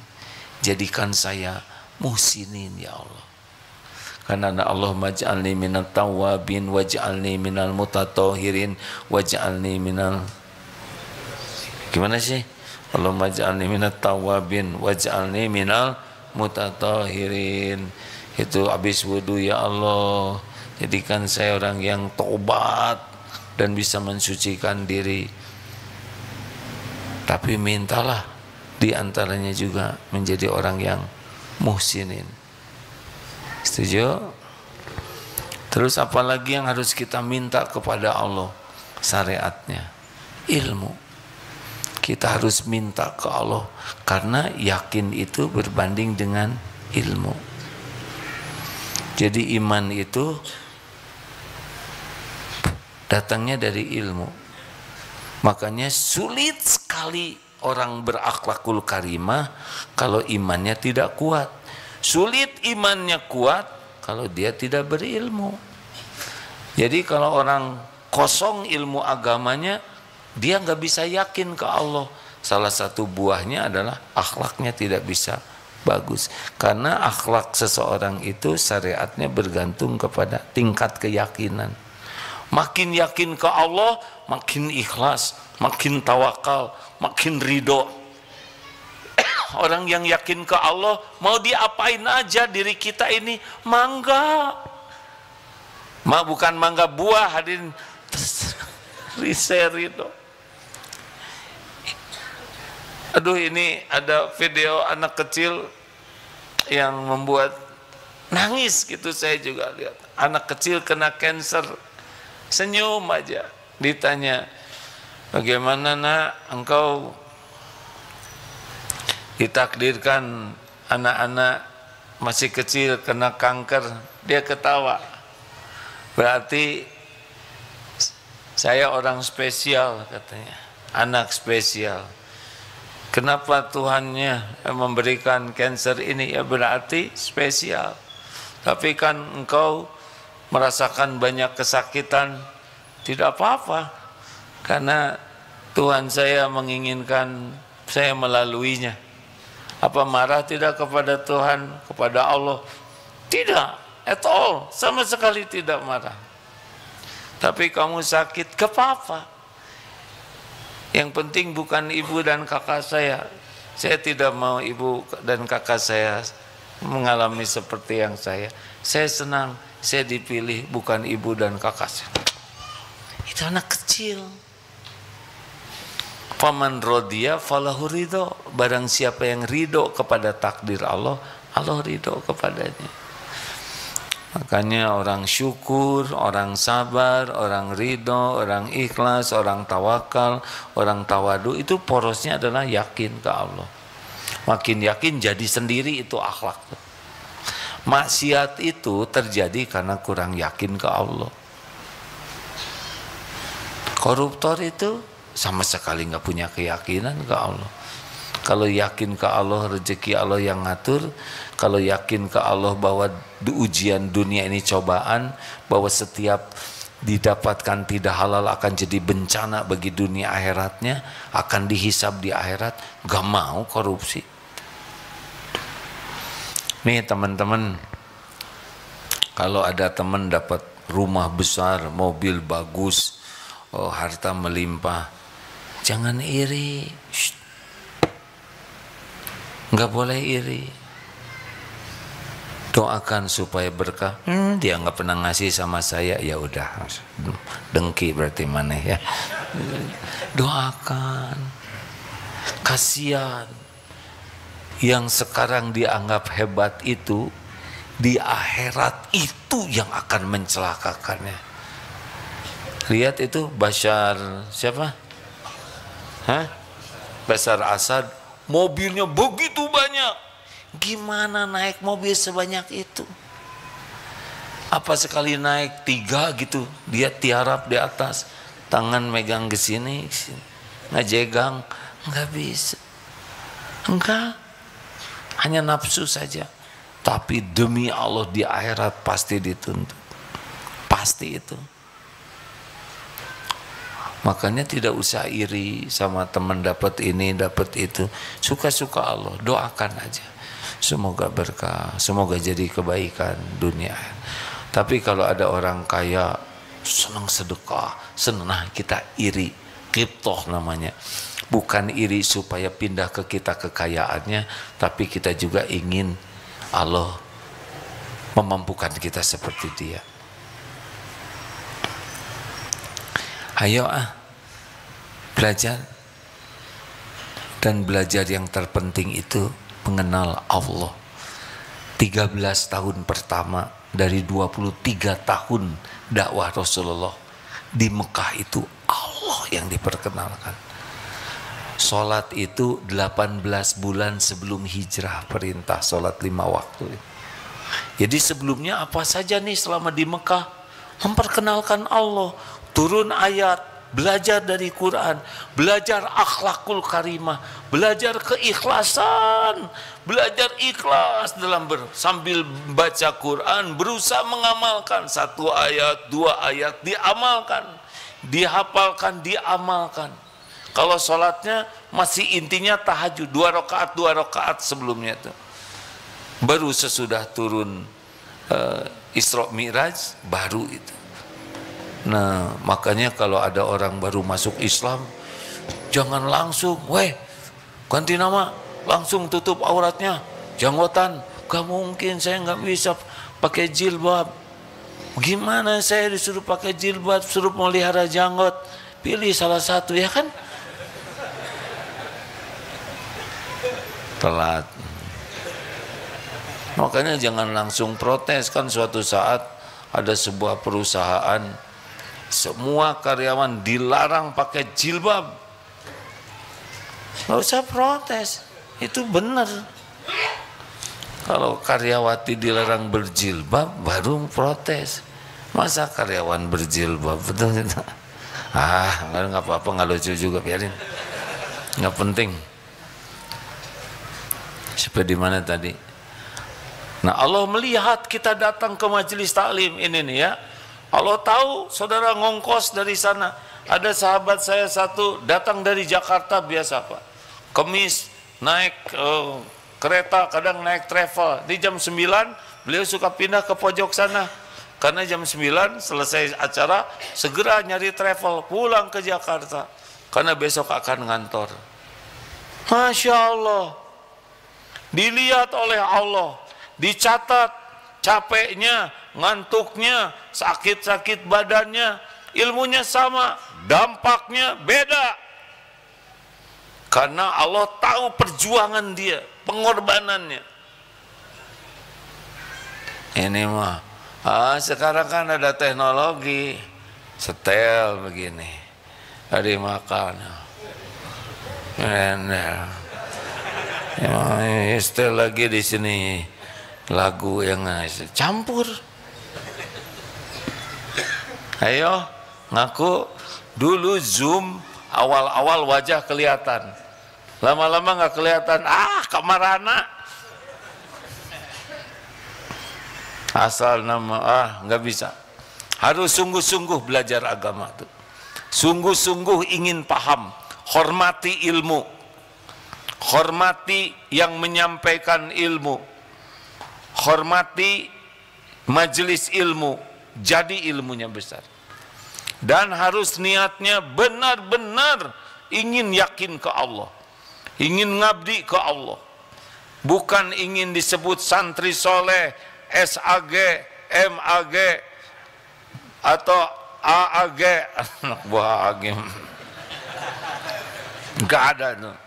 jadikan saya muhsinin ya Allah. Karena Allahumma ja'alni minal tawabin waj'alni minal mutatahirin waj'alni minal, gimana sih? Allahumma ja'alni minat tawabin waj'alni minal mutatahirin. Itu habis wudu ya Allah, jadikan saya orang yang tobat dan bisa mensucikan diri. Tapi mintalah diantaranya juga menjadi orang yang muhsinin. Setuju? Terus apalagi yang harus kita minta kepada Allah? Syariatnya, ilmu. Kita harus minta ke Allah karena yakin itu berbanding dengan ilmu. Jadi iman itu datangnya dari ilmu. Makanya sulit sekali orang berakhlakul karimah kalau imannya tidak kuat. Sulit imannya kuat kalau dia tidak berilmu. Jadi kalau orang kosong ilmu agamanya, dia nggak bisa yakin ke Allah. Salah satu buahnya adalah akhlaknya tidak bisa bagus. Karena akhlak seseorang itu syariatnya bergantung kepada tingkat keyakinan. Makin yakin ke Allah, makin ikhlas, makin tawakal, makin ridho. orang yang yakin ke Allah, mau diapain aja diri kita ini, mangga. Bukan mangga buah, hadirin. Ridho. Aduh, ini ada video anak kecil yang membuat nangis gitu, saya juga lihat. Anak kecil kena kanker, senyum aja. Ditanya, bagaimana nak, engkau ditakdirkan anak-anak masih kecil kena kanker? Dia ketawa. Berarti saya orang spesial katanya, anak spesial. Kenapa Tuhannya memberikan kanker ini? Ya berarti spesial. Tapi kan engkau merasakan banyak kesakitan, tidak apa-apa, karena Tuhan saya menginginkan saya melaluinya. Apa marah tidak kepada Tuhan, kepada Allah? Tidak, at all, sama sekali tidak marah. Tapi kamu sakit, gak apa-apa. Yang penting bukan ibu dan kakak saya. Saya tidak mau ibu dan kakak saya mengalami seperti yang saya. Saya senang, saya dipilih bukan ibu dan kakak saya. Itu anak kecil. Faman rodiya falahu ridho. Barang siapa yang ridho kepada takdir Allah, Allah ridho kepadanya. Makanya orang syukur, orang sabar, orang ridho, orang ikhlas, orang tawakal, orang tawadu, itu porosnya adalah yakin ke Allah. Makin yakin jadi sendiri itu akhlak. Maksiat itu terjadi karena kurang yakin ke Allah. Koruptor itu sama sekali nggak punya keyakinan ke Allah. Kalau yakin ke Allah, rezeki Allah yang ngatur. Kalau yakin ke Allah bahwa ujian dunia ini cobaan, bahwa setiap didapatkan tidak halal akan jadi bencana bagi dunia akhiratnya, akan dihisab di akhirat, gak mau korupsi. Nih teman-teman, kalau ada teman dapat rumah besar, mobil bagus, harta melimpah, jangan iri. Nggak boleh iri. Doakan supaya berkah. Dia nggak pernah ngasih sama saya, ya udah, dengki berarti mana ya. Doakan. Kasihan yang sekarang dianggap hebat itu, di akhirat itu yang akan mencelakakannya. Lihat itu Bashar siapa? Bashar Assad. Mobilnya begitu banyak. Gimana naik mobil sebanyak itu? Apa sekali naik 3 gitu, dia tiarap di atas, tangan megang ke sini, ngejegang, nggak bisa. Enggak, hanya nafsu saja. Tapi demi Allah di akhirat pasti dituntut. Pasti itu. Makanya tidak usah iri sama teman dapat ini, dapat itu. Suka-suka Allah, doakan aja. Semoga berkah, semoga jadi kebaikan dunia. Tapi kalau ada orang kaya, senang sedekah, senang, kita iri. Qibtoh namanya. Bukan iri supaya pindah ke kita kekayaannya, tapi kita juga ingin Allah memampukan kita seperti dia. Ayo belajar. Dan belajar yang terpenting itu mengenal Allah. 13 tahun pertama dari 23 tahun dakwah Rasulullah di Mekah itu Allah yang diperkenalkan. Sholat itu 18 bulan sebelum hijrah, perintah sholat 5 waktu. Jadi sebelumnya apa saja nih selama di Mekah? Memperkenalkan Allah. Turun ayat, belajar dari Quran, belajar akhlakul karimah, belajar keikhlasan, belajar ikhlas dalam sambil baca Quran, berusaha mengamalkan 1 ayat, 2 ayat, diamalkan, dihafalkan, diamalkan. Kalau sholatnya masih intinya tahajud, 2 rakaat sebelumnya itu. Baru sesudah turun Isra Mi'raj, baru itu. Nah, makanya kalau ada orang baru masuk Islam, jangan langsung, ganti nama, langsung tutup auratnya, janggotan. Gak mungkin, saya nggak bisa pakai jilbab. Gimana saya disuruh pakai jilbab, suruh melihara janggot? Pilih salah satu, ya kan? Telat. Makanya jangan langsung protes. Kan suatu saat ada sebuah perusahaan, semua karyawan dilarang pakai jilbab. Nggak usah protes, itu benar. Kalau karyawati dilarang berjilbab baru protes. Masa karyawan berjilbab? Betul itu. Nggak apa-apa, nggak lucu juga, biarin. Nggak penting. Seperti mana tadi? Nah, Allah melihat kita datang ke majelis taklim ini nih ya. Allah tahu saudara ngongkos dari sana. Ada sahabat saya satu datang dari Jakarta biasa Pak. Kemis naik kereta, kadang naik travel. Di jam 9 beliau suka pindah ke pojok sana. Karena jam 9 selesai acara segera nyari travel pulang ke Jakarta. Karena besok akan ngantor. Masya Allah. Dilihat oleh Allah. Dicatat capeknya, ngantuknya, sakit-sakit badannya, ilmunya sama, dampaknya beda. Karena Allah tahu perjuangan dia, pengorbanannya. Ini mah, sekarang kan ada teknologi, setel begini, ada makan. Setel lagi di sini. Lagu yang campur. Ayo ngaku dulu Zoom awal-awal wajah kelihatan, lama-lama nggak kelihatan. Kamarana asal nama nggak bisa. Harus sungguh-sungguh belajar agama tuh, sungguh-sungguh ingin paham, hormati ilmu, hormati yang menyampaikan ilmu, hormati majelis ilmu, jadi ilmunya besar. Dan harus niatnya benar-benar ingin yakin ke Allah, ingin ngabdi ke Allah, bukan ingin disebut santri soleh, SAG, MAG, atau AAG, anak buah AG. Nggak ada tuh.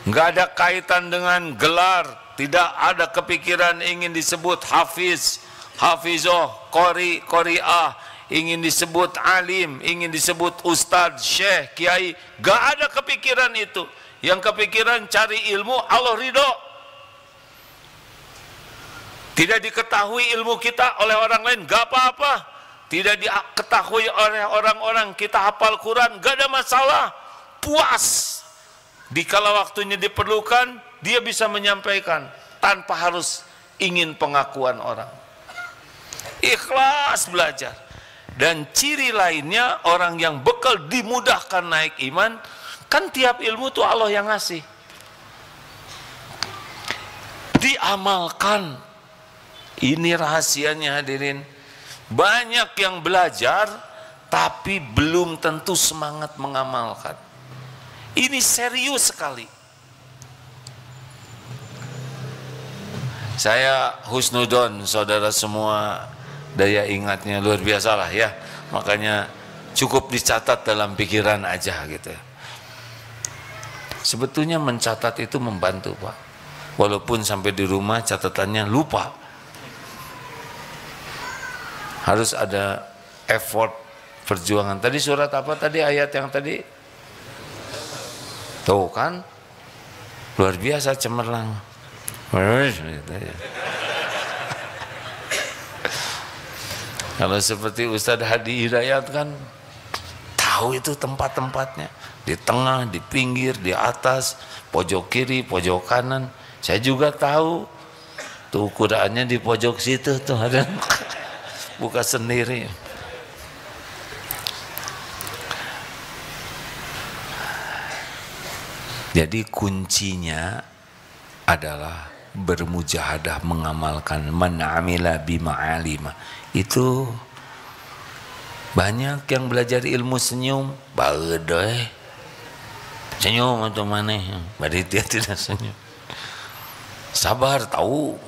Nggak ada kaitan dengan gelar. Tidak ada kepikiran ingin disebut hafiz, hafizoh, qori, qori'ah, ingin disebut alim, ingin disebut ustadz, syekh, kiai. Gak ada kepikiran itu. Yang kepikiran cari ilmu, Allah ridho. Tidak diketahui ilmu kita oleh orang lain, gak apa-apa. Tidak diketahui oleh orang-orang kita hafal Quran, gak ada masalah. Puas. Dikala waktunya diperlukan, dia bisa menyampaikan tanpa harus ingin pengakuan orang. Ikhlas belajar. Dan ciri lainnya orang yang bekal dimudahkan naik iman, kan tiap ilmu tuh Allah yang ngasih. Diamalkan. Ini rahasianya hadirin. Banyak yang belajar tapi belum tentu semangat mengamalkan. Ini serius sekali. Saya husnudon, saudara semua, daya ingatnya luar biasa lah ya. Makanya cukup dicatat dalam pikiran aja gitu. Sebetulnya mencatat itu membantu Pak. Walaupun sampai di rumah catatannya lupa. Harus ada effort, perjuangan. Tadi surat apa tadi, ayat yang tadi? Tuh kan, luar biasa cemerlang. Kalau seperti Ustadz Hadi Hidayat kan tahu itu tempat-tempatnya, di tengah, di pinggir, di atas, pojok kiri, pojok kanan. Saya juga tahu tuh Qurannya di pojok situ tuh ada. Buka sendiri. Jadi kuncinya adalah bermujahadah, mengamalkan, man amila bima alima. Itu banyak yang belajar ilmu senyum, bagedoy. Senyum atau mana? Berarti dia tidak senyum. Sabar tahu.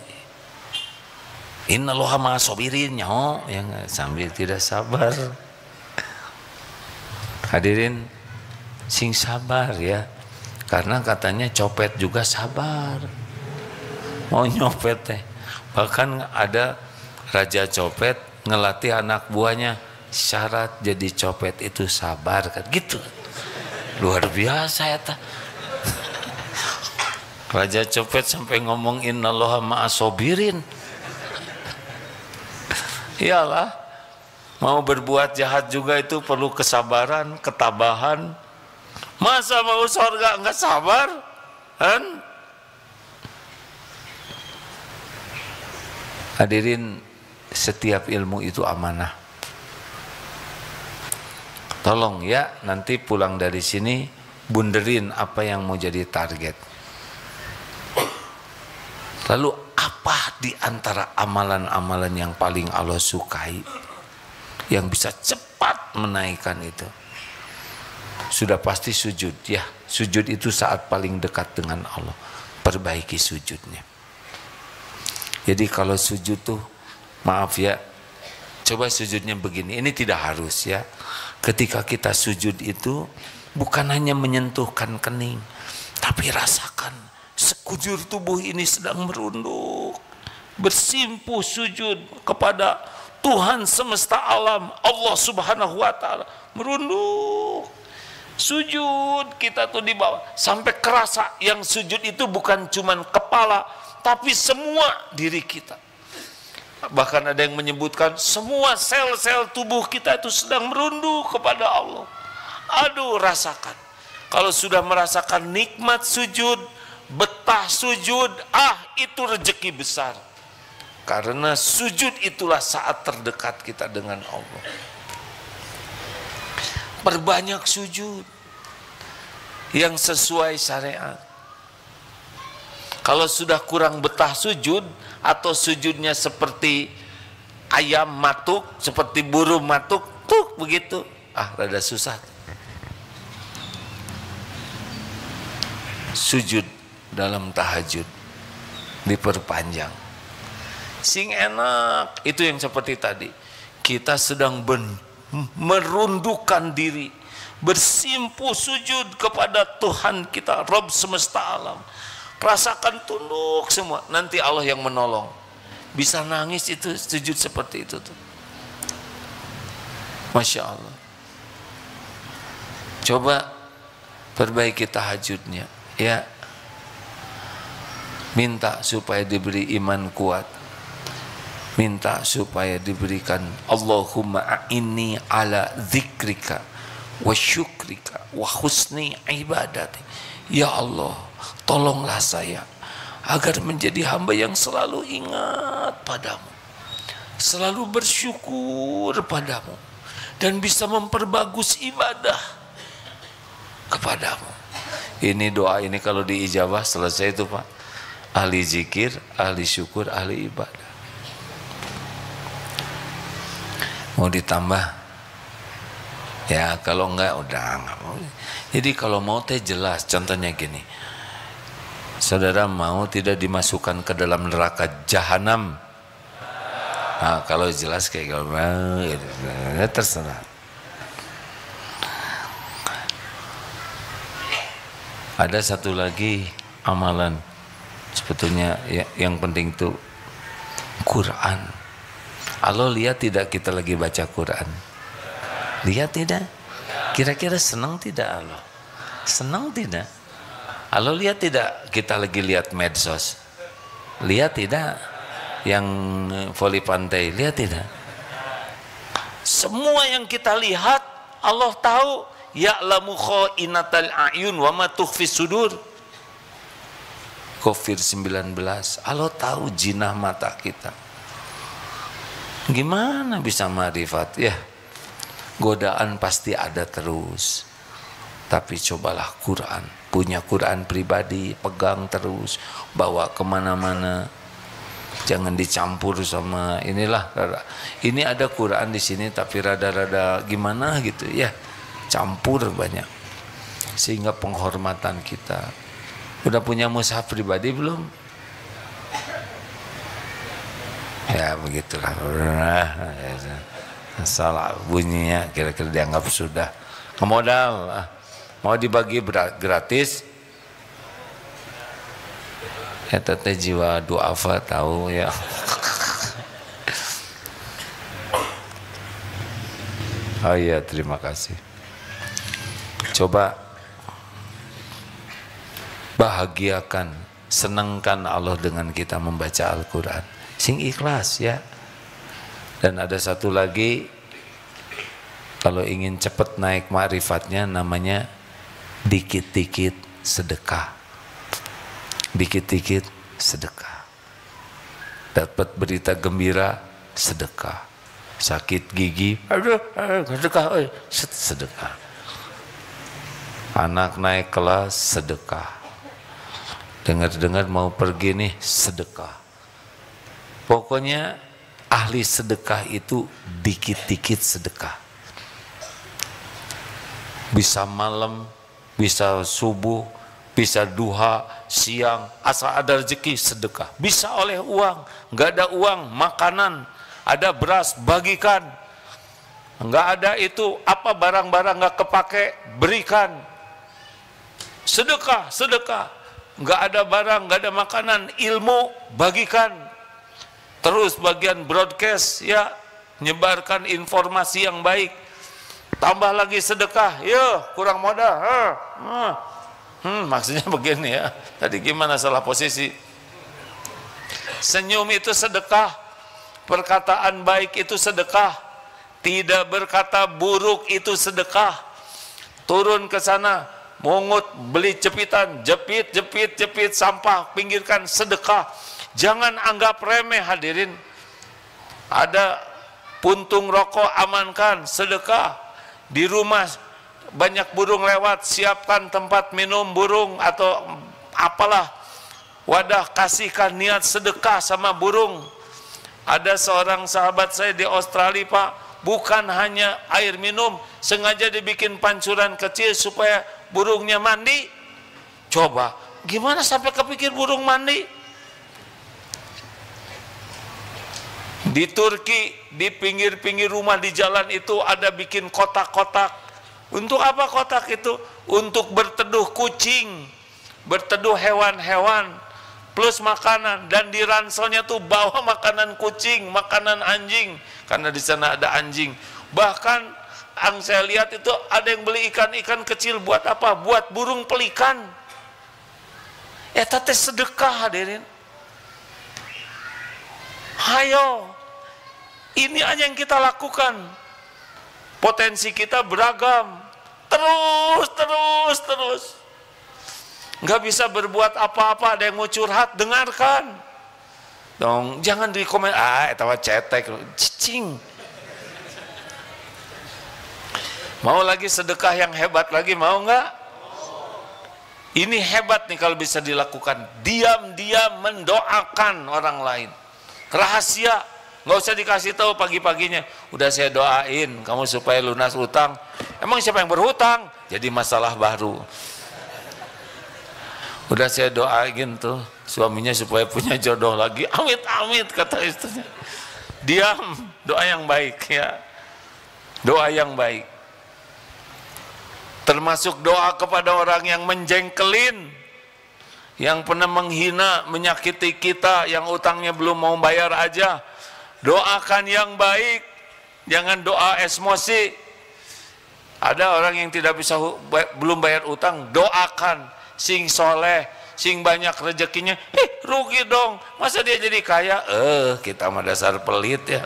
Innallaha ma'as sabirin nyaho, yang sambil tidak sabar. Hadirin sing sabar ya. Karena katanya copet juga sabar. Mau nyopet teh. Bahkan ada raja copet ngelatih anak buahnya, syarat jadi copet itu sabar kan gitu. Luar biasa ya ta. Raja copet sampai ngomong innallaha ma'as sabirin. Iyalah, mau berbuat jahat juga itu perlu kesabaran, ketabahan. Masa mau surga enggak sabar? Kan? Hadirin, setiap ilmu itu amanah. Tolong ya, nanti pulang dari sini bunderin apa yang mau jadi target. Lalu apa di antara amalan-amalan yang paling Allah sukai, yang bisa cepat menaikkan itu? Sudah pasti sujud ya. Sujud itu saat paling dekat dengan Allah. Perbaiki sujudnya. Jadi kalau sujud tuh, maaf ya, coba sujudnya begini. Ini tidak harus ya. Ketika kita sujud itu bukan hanya menyentuhkan kening, tapi rasakan sekujur tubuh ini sedang merunduk, bersimpuh sujud kepada Tuhan semesta alam, Allah subhanahu wa ta'ala. Merunduk sujud kita tuh di bawah, sampai kerasa yang sujud itu bukan cuman kepala, tapi semua diri kita. Bahkan ada yang menyebutkan semua sel-sel tubuh kita itu sedang merunduk kepada Allah. Aduh, rasakan. Kalau sudah merasakan nikmat sujud, betah sujud, itu rezeki besar. Karena sujud itulah saat terdekat kita dengan Allah. Perbanyak sujud yang sesuai syariat. Kalau sudah kurang betah sujud, atau sujudnya seperti ayam matuk, seperti burung matuk, tuh begitu, rada susah. Sujud dalam tahajud diperpanjang. Sing enak itu yang seperti tadi. Kita sedang merundukkan diri, bersimpuh sujud kepada Tuhan kita, Rabb semesta alam. Rasakan tunduk semua. Nanti Allah yang menolong. Bisa nangis itu sujud seperti itu tuh. Masya Allah. Coba perbaiki tahajudnya ya. Minta supaya diberi iman kuat. Minta supaya diberikan Allahumma a'inni ala dzikrika wa syukrika wa husni ibadati. Ya Allah, tolonglah saya agar menjadi hamba yang selalu ingat padamu, selalu bersyukur padamu, dan bisa memperbagus ibadah kepadamu. Ini doa ini kalau diijabah selesai itu Pak. Ahli zikir, ahli syukur, ahli ibadah. Mau ditambah? Ya kalau enggak udah enggak mau. Jadi kalau mau teh jelas. Contohnya gini, saudara mau tidak dimasukkan ke dalam neraka jahanam? Nah, kalau jelas kayak gitu, ya terserah. Ada satu lagi amalan sebetulnya yang penting itu Quran. Allah lihat tidak kita lagi baca Quran? Lihat tidak? Kira-kira senang tidak Allah? Senang tidak? Allah lihat tidak kita lagi lihat medsos? Lihat tidak? Yang voli pantai, lihat tidak? Semua yang kita lihat Allah tahu. Ya'lamu kha'inatal a'yun wa ma tukhfis sudur. Covid-19, Allah tahu jinah mata kita. Gimana bisa marifat? Ya, godaan pasti ada terus. Tapi cobalah Quran. Punya Quran pribadi, pegang terus, bawa kemana-mana. Jangan dicampur sama inilah. Ini ada Quran di sini, tapi rada-rada gimana gitu ya. Campur banyak. sehingga penghormatan kita. Udah punya mushaf pribadi belum? Ya begitulah. Salah bunyinya kira-kira dianggap sudah. Modal, mau dibagi gratis. Ya teteh jiwa duafa tahu ya. Oh iya, terima kasih. Coba bahagiakan, senangkan Allah dengan kita membaca Al-Quran. Sing ikhlas ya. Dan ada satu lagi, kalau ingin cepat naik ma'rifatnya, namanya dikit-dikit sedekah. Dikit-dikit sedekah. Dapat berita gembira, sedekah. Sakit gigi, aduh, sedekah, sedekah. Anak naik kelas, sedekah. Dengar-dengar mau pergi nih, sedekah. Pokoknya ahli sedekah itu dikit-dikit sedekah. Bisa malam, bisa subuh, bisa duha, siang, asal ada rezeki sedekah. Bisa oleh uang, nggak ada uang, makanan, ada beras, bagikan. Nggak ada itu, apa barang-barang nggak kepake, berikan. Sedekah, sedekah. Nggak ada barang, nggak ada makanan, ilmu, bagikan. Terus bagian broadcast, ya, nyebarkan informasi yang baik. Tambah lagi sedekah, ya, kurang modal. Maksudnya begini ya, tadi gimana salah posisi. Senyum itu sedekah, perkataan baik itu sedekah, tidak berkata buruk itu sedekah. Turun ke sana, mungut, beli jepitan, jepit sampah, pinggirkan, sedekah. Jangan anggap remeh hadirin. Ada puntung rokok, amankan, sedekah. Di rumah banyak burung lewat, siapkan tempat minum burung atau apalah, wadah, kasihkan niat sedekah sama burung. Ada seorang sahabat saya di Australia Pak, bukan hanya air minum, sengaja dibikin pancuran kecil supaya burungnya mandi. Coba, gimana sampai kepikir burung mandi? Di Turki, di pinggir-pinggir rumah di jalan itu ada bikin kotak-kotak. Untuk apa kotak itu? Untuk berteduh kucing, berteduh hewan-hewan, plus makanan. Dan di ranselnya tuh bawa makanan kucing, makanan anjing, karena di sana ada anjing. Bahkan yang saya lihat itu ada yang beli ikan-ikan kecil. Buat apa? Buat burung pelikan. Tete sedekah hadirin. Hayo, ini aja yang kita lakukan. Potensi kita beragam. Terus. Nggak bisa berbuat apa-apa. Ada yang mau curhat, dengarkan. Dong, jangan di komen, etawa cetek, cicing. Mau lagi sedekah yang hebat lagi, mau nggak? Ini hebat nih kalau bisa dilakukan. Diam-diam mendoakan orang lain. Rahasia, nggak usah dikasih tahu pagi-paginya. Udah saya doain kamu supaya lunas utang. Emang siapa yang berhutang? Jadi masalah baru. Udah saya doain tuh suaminya supaya punya jodoh lagi. Amit-amit kata istrinya. Diam, doa yang baik ya. Doa yang baik. Termasuk doa kepada orang yang menjengkelin, yang pernah menghina, menyakiti kita, yang utangnya belum mau bayar aja. Doakan yang baik, jangan doa emosi. Ada orang yang tidak bisa belum bayar utang, doakan. Sing soleh, sing banyak rezekinya, rugi dong, masa dia jadi kaya? Kita mah dasar pelit ya.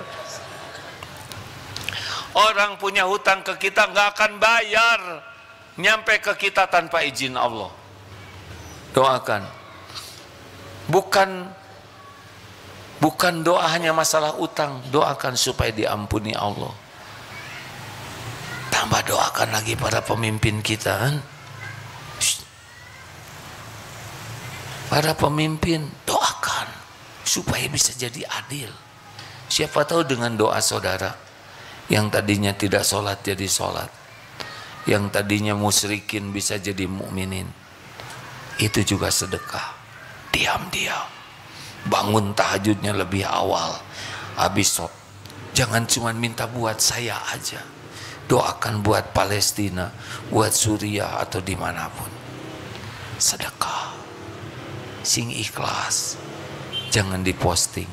Orang punya hutang ke kita nggak akan bayar, nyampe ke kita tanpa izin Allah. Doakan. Bukan doa hanya masalah utang, doakan supaya diampuni Allah. Tambah doakan lagi para pemimpin kita kan. Para pemimpin, doakan supaya bisa jadi adil. Siapa tahu dengan doa saudara yang tadinya tidak sholat jadi sholat, yang tadinya musyrikin bisa jadi mukminin. Itu juga sedekah. Diam-diam bangun tahajudnya lebih awal, habis sholat. Jangan cuma minta buat saya aja, doakan buat Palestina, buat Suriah atau dimanapun. Sedekah sing ikhlas, jangan diposting.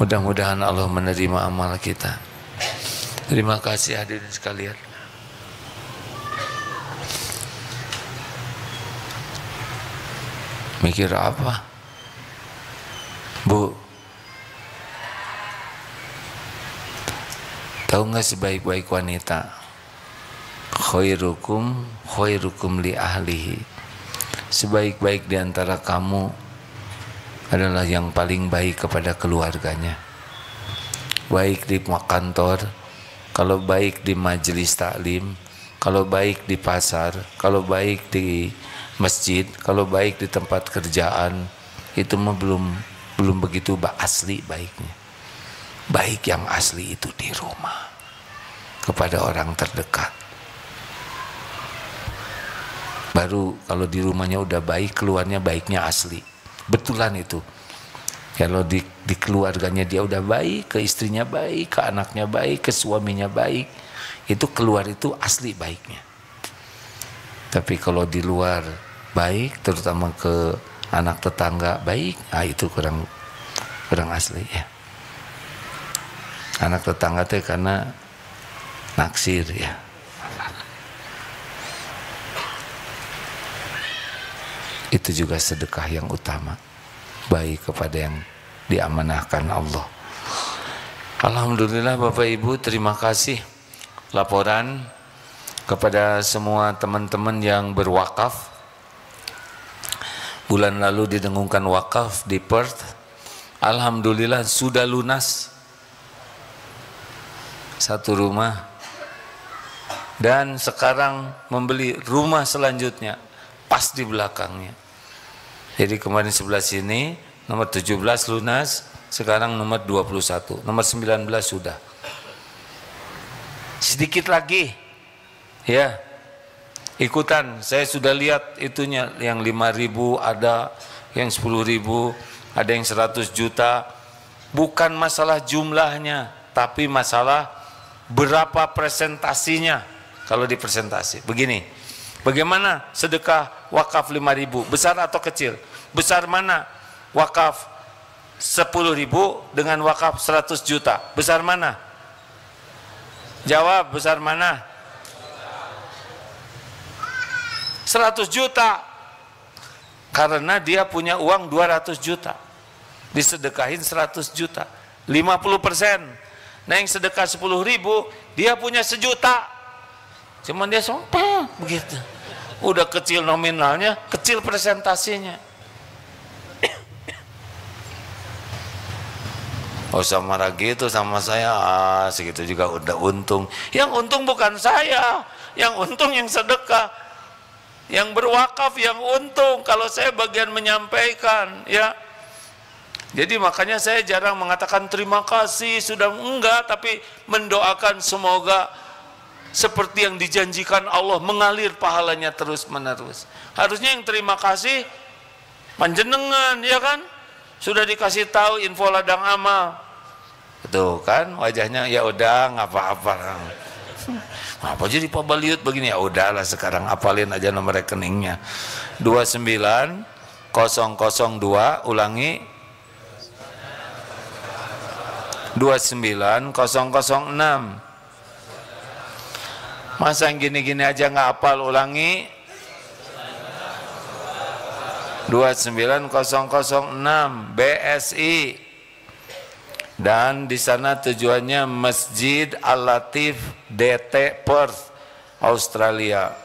Mudah-mudahan Allah menerima amal kita. Terima kasih hadirin sekalian. Mikir apa? Bu, tahu nggak sebaik-baik wanita? Khairukum li ahlihi. Sebaik-baik di antara kamu adalah yang paling baik kepada keluarganya. Baik di kantor, kalau baik di majelis taklim, kalau baik di pasar, kalau baik di masjid, kalau baik di tempat kerjaan, itu mah belum begitu asli baiknya. Baik yang asli itu di rumah, kepada orang terdekat. Baru kalau di rumahnya udah baik, keluarnya baiknya asli. Betulan itu. Kalau di keluarganya dia udah baik, ke istrinya baik, ke anaknya baik, ke suaminya baik, itu keluar itu asli baiknya. Tapi kalau di luar baik, terutama ke anak tetangga baik, nah itu kurang asli ya. Anak tetangga teh karena naksir ya. Itu juga sedekah yang utama, baik kepada yang diamanahkan Allah. Alhamdulillah Bapak Ibu, terima kasih laporan kepada semua teman-teman yang berwakaf. Bulan lalu didengungkan wakaf di Perth. Alhamdulillah sudah lunas satu rumah, dan sekarang membeli rumah selanjutnya pas di belakangnya. Jadi kemarin sebelah sini nomor 17 lunas, sekarang nomor 21, nomor 19 sudah. Sedikit lagi ya, ikutan. Saya sudah lihat itunya, yang 5.000 ada, yang 10.000, ada yang 100 juta. Bukan masalah jumlahnya, tapi masalah berapa presentasinya. Kalau dipresentasi begini, bagaimana sedekah wakaf 5.000, besar atau kecil? Besar mana? Wakaf 10.000 dengan wakaf 100 juta, besar mana? Jawab, besar mana? 100 juta. Karena dia punya uang 200 juta, disedekahin 100 juta, 50%. Nah yang sedekah 10.000, dia punya 1 juta, cuman dia sompah begitu. Udah kecil nominalnya, kecil presentasinya. Oh sama gitu sama saya, segitu juga udah untung. Yang untung bukan saya, yang untung yang sedekah, yang berwakaf yang untung. Kalau saya bagian menyampaikan ya. Jadi makanya saya jarang mengatakan terima kasih, sudah enggak, tapi mendoakan semoga seperti yang dijanjikan Allah, mengalir pahalanya terus menerus. Harusnya yang terima kasih panjenengan ya kan, sudah dikasih tahu info ladang amal. Tuh kan wajahnya, ya udah nggak apa-apa. Apa jadi Pak Baliut begini? Ya udahlah sekarang apalin aja nomor rekeningnya. 29002, ulangi 29006. Masa yang gini-gini aja nggak hafal, ulangi 29006 BSI. Dan di sana tujuannya Masjid Al-Latif DT Perth, Australia.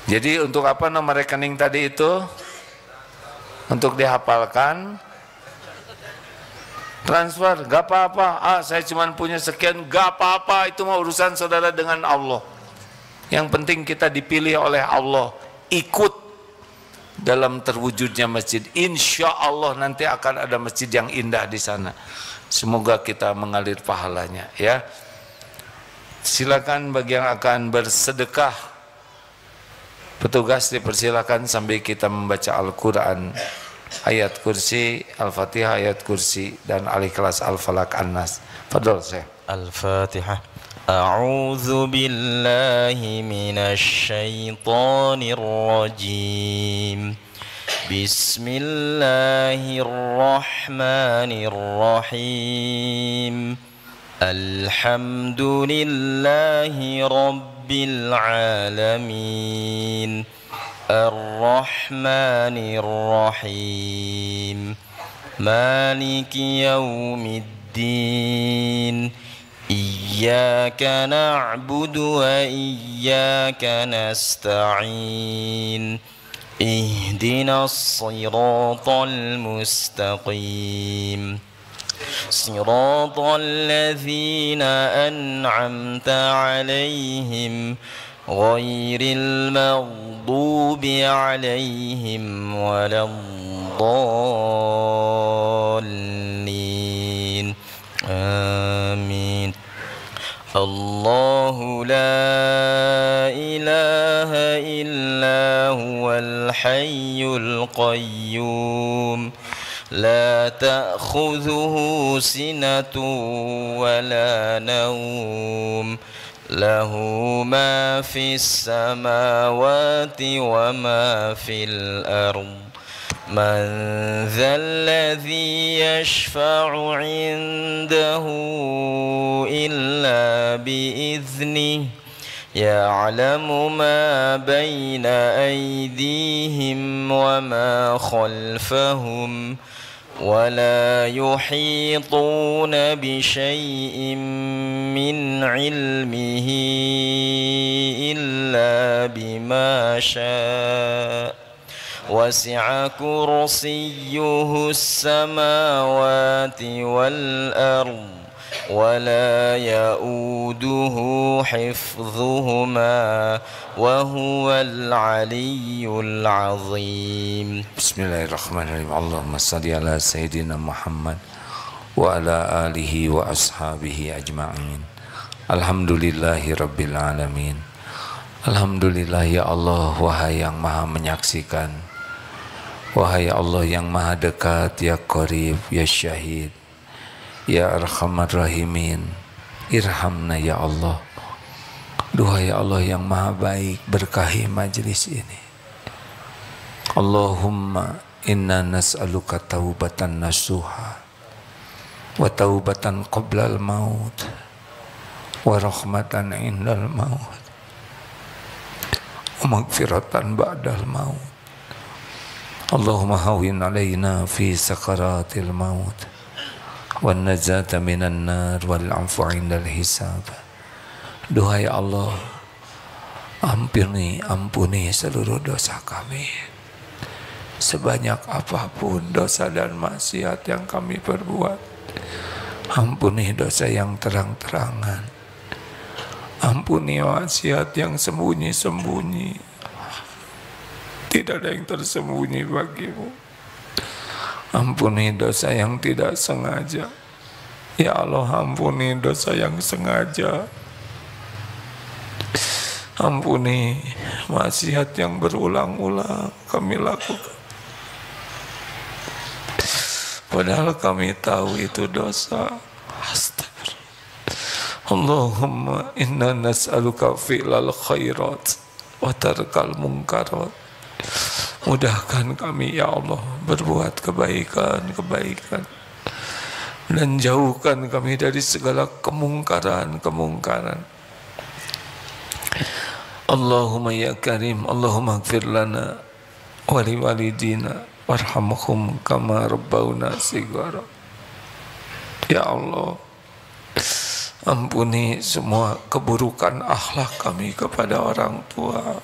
Jadi untuk apa nomor rekening tadi itu? Untuk dihafalkan. Transfer, gak apa-apa. Saya cuma punya sekian, gak apa-apa. Itu mau urusan saudara dengan Allah. Yang penting kita dipilih oleh Allah, ikut dalam terwujudnya masjid. Insya Allah nanti akan ada masjid yang indah di sana. Semoga kita mengalir pahalanya ya. Silakan bagi yang akan bersedekah, petugas dipersilakan sambil kita membaca Al-Quran, ayat kursi, Al-Fatihah, ayat kursi, dan Al-Ikhlas, Al-Falaq, An-Nas. Fadol Syekh. Al-Fatihah. A'udzu billahi minasy syaithanir rajim. Bismillahirrahmanirrahim. Alhamdulillahi rabbil alamin. Ar-Rahmanir Rahim. Maliki yaumiddin. Iyyaka na'budu wa iyyaka nasta'in. Ihdinas siratal mustaqim. Siratal ladzina an'amta 'alaihim ghairil maghdubi 'alaihim waladdallin. Amin. Allahu la ilaha illa huwal hayyul qayyum. La ta'khudhuhu sinatun wa la nawm. Lahu ma fis samawati wa ma fil ardh. Man dzalladzi yashfa'u 'indahu illa bi'idhnihi. Ya'lamu ma baina aydihim wa ma khalfahum. ولا يحيطون بشيء من علمه إلا بما شاء. وسع كرسيه السماوات والأرض ولا يؤوده حفظهما وهو العلي العظيم. Bismillahirrahmanirrahim. Allahumma salli ala Sayyidina Muhammad wa ala alihi wa ashabihi ajma'in. Alhamdulillahi rabbil alamin. Alhamdulillah ya Allah, wahai yang maha menyaksikan, wahai Allah yang maha dekat, ya Qarib, ya Syahid, ya Arhamar Rahimin, irhamna ya Allah. Duhai Allah yang maha baik, berkahi majlis ini. Allahumma inna nas'aluka taubatan nasuha wa taubatan qoblal maut wa rahmatan indal maut wa magfiratan ba'dal maut. Allahumma hawin alaina fi sakaratil maut wan najata minan nar wal afu indal hisab. Duhai Allah, ampuni seluruh dosa kami, sebanyak apapun dosa dan maksiat yang kami perbuat. Ampuni dosa yang terang-terangan, ampuni maksiat yang sembunyi-sembunyi. Tidak ada yang tersembunyi bagimu. Ampuni dosa yang tidak sengaja. Ya Allah, ampuni dosa yang sengaja. Ampuni maksiat yang berulang-ulang kami lakukan, padahal kami tahu itu dosa. Astagfirullah. Allahumma inna nas'aluka fi'lal khairat wa tarkal munkarat. Mudahkan kami ya Allah berbuat kebaikan-kebaikan dan jauhkan kami dari segala kemungkaran-kemungkaran. Allahumma ya Karim, Allahumma ighfir lana wa liwalidina warhamhum kama rabbawna shighara. Ya Allah, ampuni semua keburukan akhlak kami kepada orang tua.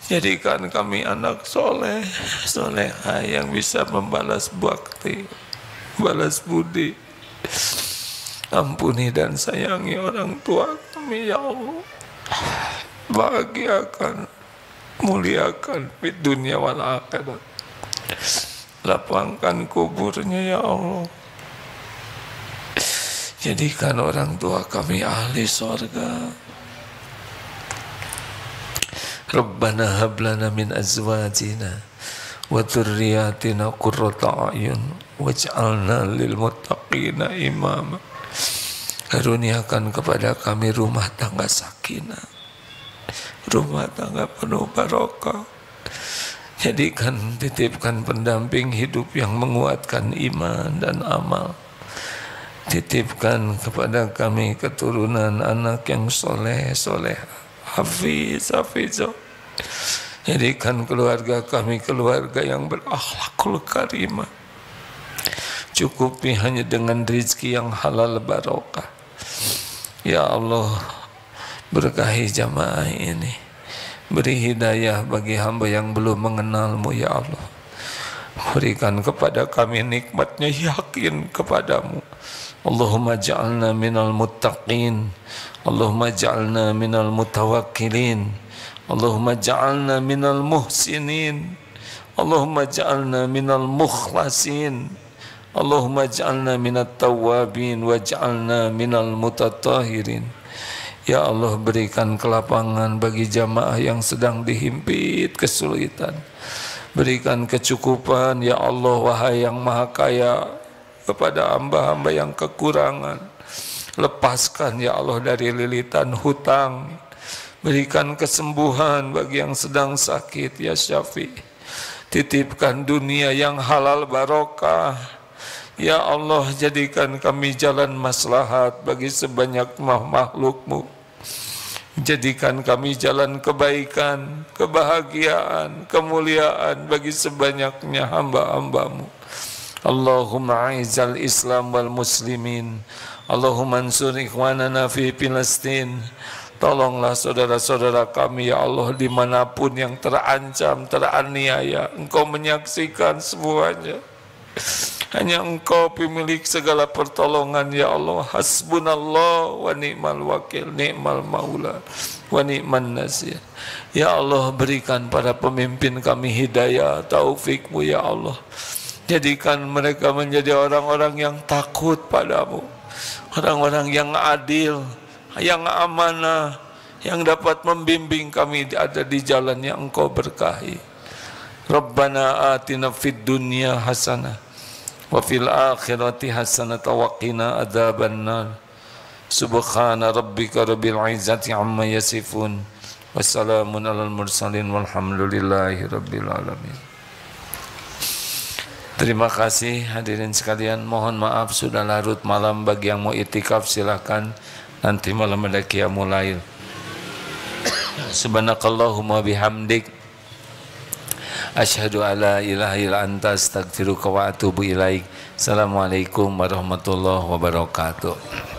Jadikan kami anak soleh, soleha yang bisa membalas bakti, balas budi. Ampuni dan sayangi orang tua kami ya Allah. Bahagiakan, muliakan di dunia wal akhirat. Lapangkan kuburnya ya Allah. Jadikan orang tua kami ahli surga. Rabbana hab lana min azwajina wa dzurriyyatina qurrata a'yun waj'alna lil muttaqina imama. Karuniakan kepada kami rumah tangga sakinah, rumah tangga penuh barokah. Jadikan, titipkan pendamping hidup yang menguatkan iman dan amal. Titipkan kepada kami keturunan anak yang soleh, hafiz. Jadikan keluarga kami keluarga yang berakhlakul karimah. Cukupi hanya dengan rizki yang halal barokah. Ya Allah, berkahi jamaah ini. Beri hidayah bagi hamba yang belum mengenalmu ya Allah. Berikan kepada kami nikmatnya yakin kepadamu. Allahumma ja'alna minal muttaqin, Allahumma ja'alna minal mutawakkilin, Allahumma ja'alna minal muhsinin, Allahumma ja'alna minal mukhlasin, Allahumma ja'alna minat tawwabin wa ja'alna minal mutatahirin. Ya Allah, berikan kelapangan bagi jamaah yang sedang dihimpit kesulitan. Berikan kecukupan ya Allah, wahai yang maha kaya, kepada hamba-hamba yang kekurangan. Lepaskan ya Allah dari lilitan hutang. Berikan kesembuhan bagi yang sedang sakit ya Syafi'. Titipkan dunia yang halal barokah. Ya Allah, jadikan kami jalan maslahat bagi sebanyak makhluk-Mu. Jadikan kami jalan kebaikan, kebahagiaan, kemuliaan bagi sebanyaknya hamba-hamba-Mu. Allahumma a'izzal Islam wal muslimin, Allahumma ansur ikhwanana fi Palestin. Tolonglah saudara-saudara kami ya Allah dimanapun yang terancam, teraniaya. Engkau menyaksikan semuanya. Hanya Engkau pemilik segala pertolongan ya Allah. Hasbunallah wa ni'mal wakil, ni'mal maula wa ni'man nasir. Ya Allah, berikan pada pemimpin kami hidayah, taufik-Mu ya Allah. Jadikan mereka menjadi orang-orang yang takut padamu, orang-orang yang adil, yang amanah, yang dapat membimbing kami ada di jalan yang Engkau berkahi. Rabbana atina fid dunya hasanah wa fil akhirati hasanah wa qina adzabannar. Subhana rabbika rabbil izzati amma yasifun. Wassalamun alal mursalin walhamdulillahi rabbil alamin. Terima kasih hadirin sekalian. Mohon maaf sudah larut malam. Bagi yang mau itikaf silakan. Nanti malam ada qiyamul lail. Subhanakallahumma bihamdik, asyhadu alla ilaha illa anta astaghfiruka wa atubu ilaik. Assalamualaikum warahmatullahi wabarakatuh.